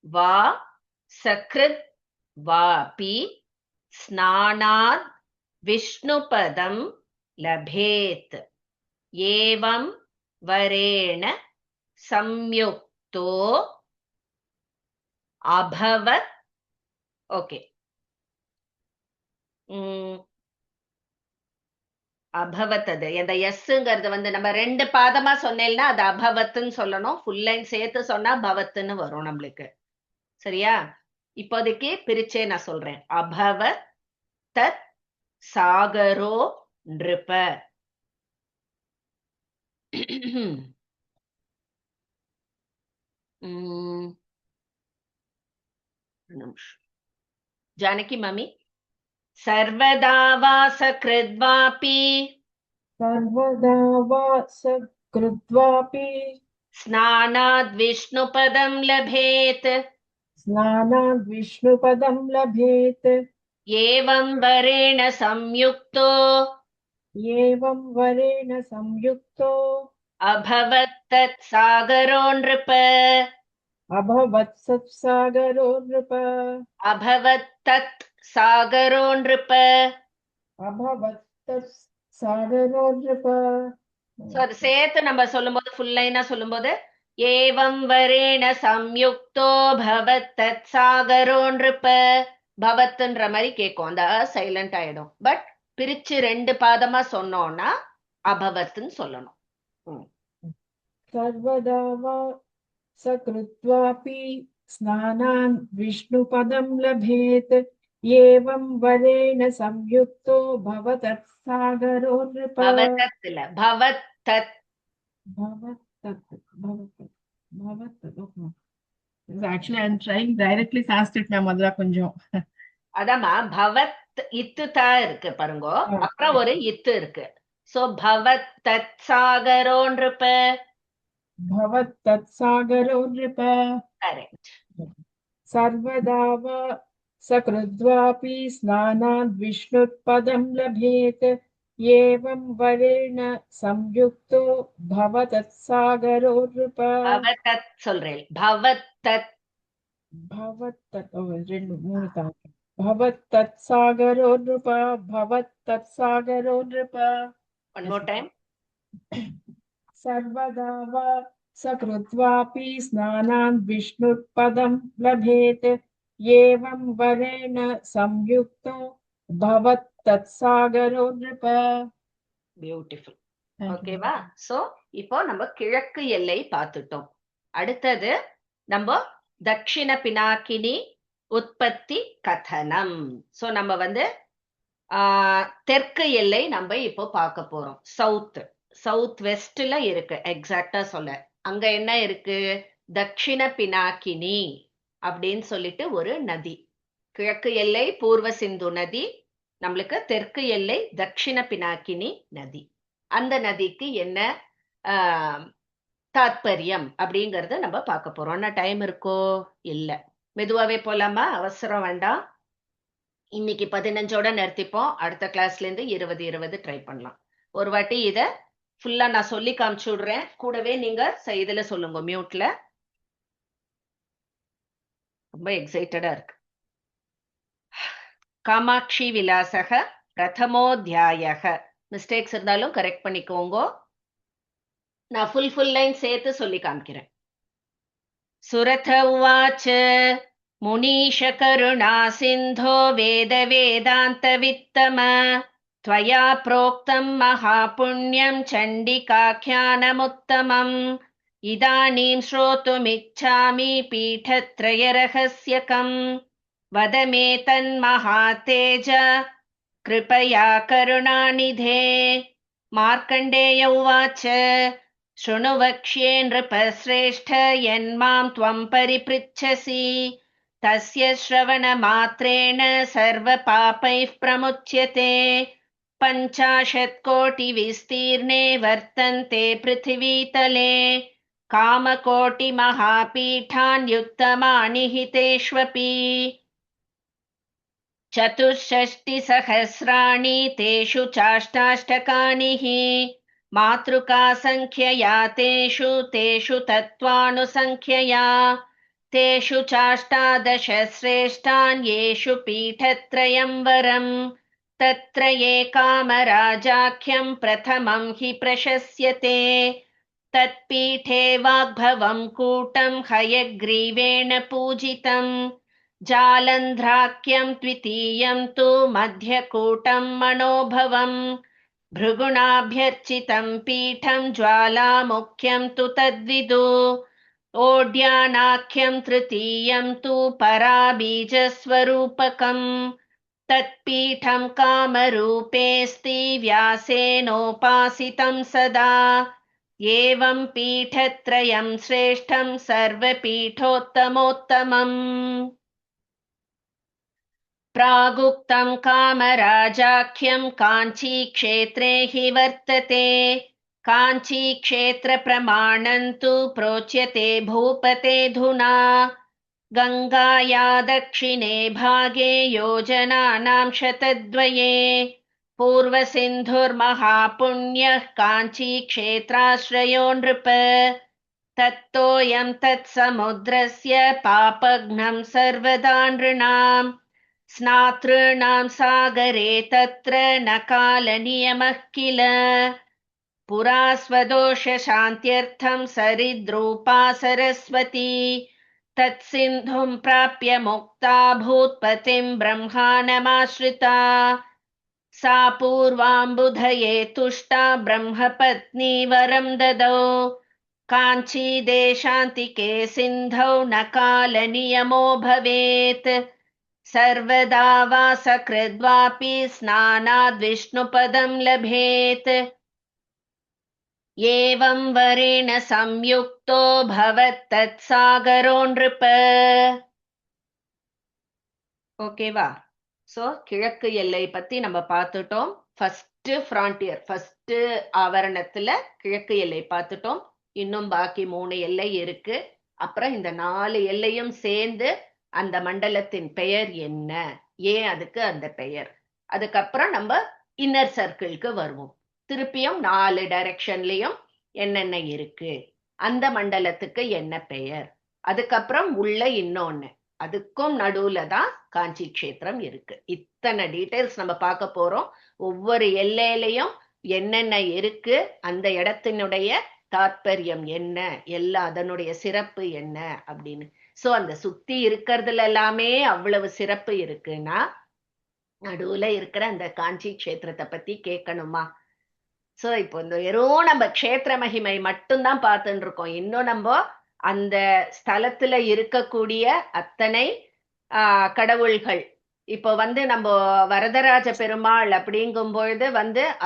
வா சக்ருத் வாபி ஸ்நானாத் விஷ்ணுபதம் லபேத் ஏவம் வரேண சம்யுக்தோ அபவத். ஓகே, அபவத். அது இந்த எஸ்ங்கிறது வந்து நம்ம ரெண்டு பாதமா சொன்னேன்னா அது அபவத்துன்னு சொல்லணும். ஃபுல் லைன் சேர்த்து சொன்னா பவத்துன்னு வரும் நம்மளுக்கு. சரியா? இப்போதைக்கு பிரிச்சே நான் சொல்றேன். அபவத் தத் சாகரோ நிருப. ஜானகி மாமி. சர்வதா வா சக்ருத்வாபி. சர்வதா வா சக்ருத்வாபி ஸ்நானாத் விஷ்ணுபதம் லபேத். ஸ்நானாத் விஷ்ணுபதம் லபேத். ஏவம் வரேண சம்யுக்தோ. ஏவம் வரேண சம்யுக்தோ அபவத் தத் சாகரோ நிருப. அபவத் சத் சாகரோ நிருப. அபவத் தத் சாகரோ நிருப. அபவத் தத் सागरो नृप சோ அது சேர்த்து நம்ம சொல்லும்போது ஃபுல் லைனா சொல்லும்போது ஏவம் வரேண சம்யுக்தோ பவத் தத் சாகரோ நிருப பவத்ன்ற மாதிரி கேட்கும். அந்த சைலண்ட் ஆயிடும். பட் பிரிச்சு 2 பாதமா சொன்னோம்னா அபவத்ன்னு சொல்லணும். सर्वदा वा सकृत्वापि स्नानान् विष्णुपदं लभेत् एवं वरेण संयुक्तो भवतत्सागरो नृप பவதத் இல்ல பவத்தத் Actually, I'm trying directly Sanskrit, ma'am. அதா கொஞ்சம் அதாம்மா பவத் இத்து தா இருக்கு பாருங்கோ, அப்புறம் ஒரு இத்து இருக்கு. சோ பவத் தத் சாகரோ நிருப भवत्तत्सागरो नृप கரெக்ட். सर्वदा वा सकृद्वापि स्नानान् विष्णुपदं लभेत् एवं वरेण संयुक्तो भवतत्सागरो नृप பவதத் சொல்றேன். பவத்தத் भवत्तत् ரெண்டு மூணு தான் भवत्तत्सागरो नृप भवत्तत्सागरो नृप ஒன் மோர் டைம். सर्वदा वा सकृत्वापि स्नानान् विष्णुपदं लभेत् एवं वरेण संयुक्तो भवत्तत्सागरो नृप பியூட்டிஃபுல். ஓகேவா? சோ இப்போ நம்ம கிழக்கு எல்லை பார்த்துட்டோம். அடுத்தது நம்ம தட்சிண பினாக்கினி உற்பத்தி கதனம். சோ நம்ம வந்து தெற்கு எல்லை நம்ம இப்போ பார்க்க போறோம். சவுத் வெஸ்ட்ல இருக்கு. எக்ஸாக்டா சொல்ல அங்க என்ன இருக்கு? தட்சிண பினாக்கினி அப்படின்னு சொல்லிட்டு ஒரு நதி. கிழக்கு எல்லை பூர்வ சிந்து நதி, நம்மளுக்கு தெற்கு எல்லை தட்சிண பினாக்கினி நதி. அந்த நதிக்கு என்ன தாத்பரியம் அப்படிங்கறத நம்ம பார்க்க போறோம். என்ன டைம் இருக்கோ? இல்ல, மெதுவாவே போலாமா? அவசரம் வேண்டாம். இன்னைக்கு 15ஓட நிறுத்திப்போம். அடுத்த கிளாஸ்ல இருந்து 20 ட்ரை பண்ணலாம். ஒரு வாட்டி இத ஃபுல்லா நான் சொல்லி காமிச்சு விடுறேன். கூடவே நீங்க இதுல சொல்லுங்க மியூட்ல. ரொம்ப எக்ஸைட்டடா இருக்கு. காமாட்சி விலாசக பிரதமோத்தியாயக. மிஸ்டேக்ஸ் இருந்தாலும் கரெக்ட் பண்ணிக்கோங்க. நான் ஃபுல் லைன் சேர்த்து சொல்லி காமிக்கிறேன். சுரத உவாச்ச முனீஷ கருணா சிந்தோ வேத வேதாந்த வித்தம त्वया प्रोक्तं महापुण्यं चण्डिकाख्यानमुत्तमम् इदानीं श्रोतुमिच्छामि पीठत्रयरहस्यकम् वद मे तन्महातेज कृपया करुणानिधे। मार्कण्डेय उवाच शृणु वक्ष्ये नृपश्रेष्ठ यन्मां त्वं परिपृच्छसि तस्य श्रवणमात्रेण सर्वपापैः प्रमुच्यते। 50 कोटिविस्तीर्णे वर्तन्ते पृथिवीतले कामकोटिमहापीठान् युक्तमानि हि तेष्वपि 64 तेषु चाष्टाष्टकानि हि मातृका संख्यया तेषु तत्त्वानुसंख्यया तेषु चाष्टादश श्रेष्ठान् येषु पीठत्रयं वरम् तत्र कामराजाख्यं प्रथमं हि प्रशस्यते तत्पीठे वाग्भवं कूटं हयग्रीवेण पूजितं जालन्ध्राख्यं द्वितीयं तु मध्यकूटं मनोभवं भृगुणाभ्यर्चितं पीठं ज्वालामुख्यं तु तद्विदु ओड्यानाख्यं तृतीयं तु पराबीजस्वरूपकम् तत्पीठं कामरूपेऽस्ति व्यासेनोपासितं सदा एवं पीठत्रयं श्रेष्ठं सर्वपीठोत्तमोत्तमम् प्रागुक्तं कामराजाख्यं काञ्चीक्षेत्रे हि वर्तते काञ्चीक्षेत्रप्रमाणं तु प्रोच्यते भूपतेऽधुना गङ्गाया दक्षिणे भागे योजनानां शतद्वये पूर्वसिन्धुर्महापुण्यः काञ्चीक्षेत्राश्रयो नृप तत्तोऽयं तत्समुद्रस्य पापघ्नं सर्वदा नृणाम् स्नातॄणां सागरे तत्र न कालनियमः किल पुरा स्वदोषशान्त्यर्थं सरिद्रूपा सरस्वती तत्सिन्धुं प्राप्य मुक्ता भूत्पतिं ब्रह्माणमाश्रिता सा पूर्वाम्बुधये तुष्टा ब्रह्मपत्नी वरं ददौ काञ्चीदेशान्तिके सिन्धौ न कालनियमो भवेत् सर्वदा वा सकृद्वापि स्नानाद् विष्णुपदं लभेत् एवं वरेण संयुक्तो भवत्तत्सागरो नृप ஓகேவா? சோ கிழக்கு எல்லை பத்தி நம்ம பார்த்துட்டோம். ஃபர்ஸ்ட் ஃப்ரான்டியர், ஃபர்ஸ்ட் ஆவரணத்துல கிழக்கு எல்லை பார்த்துட்டோம். இன்னும் பாக்கி 3 எல்லை இருக்கு. அப்புறம் இந்த 4 எல்லையும் சேர்ந்து அந்த மண்டலத்தின் பெயர் என்ன, ஏன் அதுக்கு அந்த பெயர், அதுக்கப்புறம் நம்ம இன்னர் சர்க்கிள்க்கு வருவோம். திருப்பியும் 4 டைரக்ஷன்லயும் என்னென்ன இருக்கு, அந்த மண்டலத்துக்கு என்ன பெயர், அதுக்கப்புறம் உள்ள இன்னொன்னு, அதுக்கும் நடுவுல தான் காஞ்சி கஷேத்திரம் இருக்கு. இத்தனை டீடைல்ஸ் நம்ம பார்க்க போறோம். ஒவ்வொரு எல்லையிலையும் என்னென்ன இருக்கு, அந்த இடத்தினுடைய தாற்பயம் என்ன, எல்லாம் அதனுடைய சிறப்பு என்ன அப்படின்னு. சோ அந்த சுத்தி இருக்கிறதுல எல்லாமே அவ்வளவு சிறப்பு இருக்குன்னா நடுவுல இருக்கிற அந்த காஞ்சி கஷேத்திரத்தை பத்தி கேட்கணுமா? சோ இப்போ இந்த வெறும் நம்ம கஷேத்திர மகிமை மட்டும்தான் பார்த்துட்டு இருக்கோம். இன்னும் நம்ம அந்த ஸ்தலத்துல இருக்கக்கூடிய அத்தனை கடவுள்கள், இப்போ நம்ம வரதராஜ பெருமாள் அப்படிங்கும் பொழுது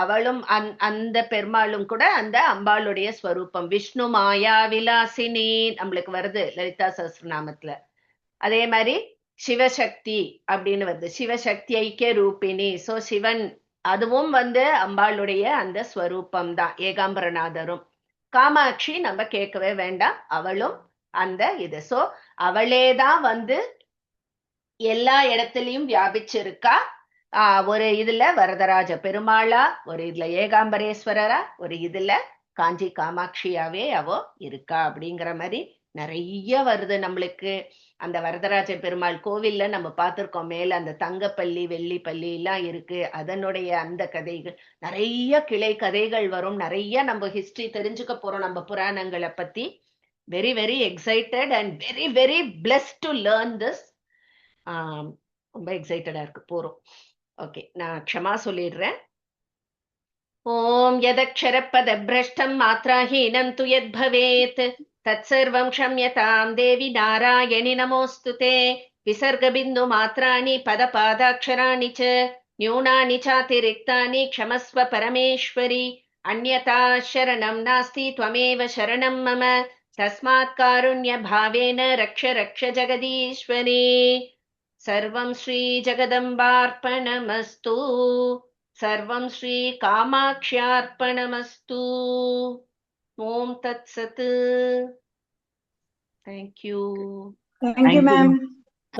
அவளும் அந்த பெருமாளும் கூட அந்த அம்பாளுடைய ஸ்வரூபம். விஷ்ணு மாயா விலாசினி நம்மளுக்கு வருது லலிதா சஹஸ்ரநாமத்துல. அதே மாதிரி சிவசக்தி அப்படின்னு வருது, சிவசக்தி ஐக்கிய ரூபிணி. சோ சிவன் அதுவும் அம்பாளுடைய அந்த ஸ்வரூபம் தான், ஏகாம்பரநாதரும். காமாட்சி நம்ம கேட்கவே வேண்டாம், அவளும் அந்த இது. சோ அவளேதான் எல்லா இடத்துலயும் வியாபிச்சிருக்கா. ஒரு இதுல வரதராஜ பெருமாளா, ஒரு இதுல ஏகாம்பரேஸ்வரரா, ஒரு இதுல காஞ்சி காமாட்சியாவே அவ இருக்கா அப்படிங்கிற மாதிரி நிறைய வருது நம்மளுக்கு. அந்த வரதராஜ பெருமாள் கோவில்ல நம்ம பார்த்திருக்கோம், மேல அந்த தங்கப்பள்ளி வெள்ளிப்பள்ளி எல்லாம் இருக்கு. அதனுடைய அந்த கதைகள் நிறைய கிளை கதைகள் வரும். நிறைய நம்ம ஹிஸ்டரி தெரிஞ்சுக்க போறோம் நம்ம புராணங்களை பத்தி. Very very excited and very very blessed to learn this. ரொம்ப எக்ஸைட்டடா இருக்கு போறோம். ஓகே, நான் க்ஷமா சொல்லிடுறேன். ஓம் யதக்ஷரப்பத பிரஷ்டம் மாத்ராஹீனம் து யத் பவேத் தத்சர்வம் க்ஷம்யதாம் தேவி நாராயணி நமோஸ்துதே. விசர்க பிந்து மாத்ராணி பத பாதாக்ஷராணி ச न्यूनानि चातिरिक्तानि क्षमस्व परमेश्वरि. अन्यथा शरणं नास्ति त्वमेव शरणं मम. तस्मात् कारुण्यभावेन रक्ष रक्ष जगदीश्वरी. सर्वं श्री जगदम्बार्पणमस्तु. सर्वं श्री कामाक्ष्यार्पणमस्तु. ओम तत्सत्. Thank you. Thank you, ma'am.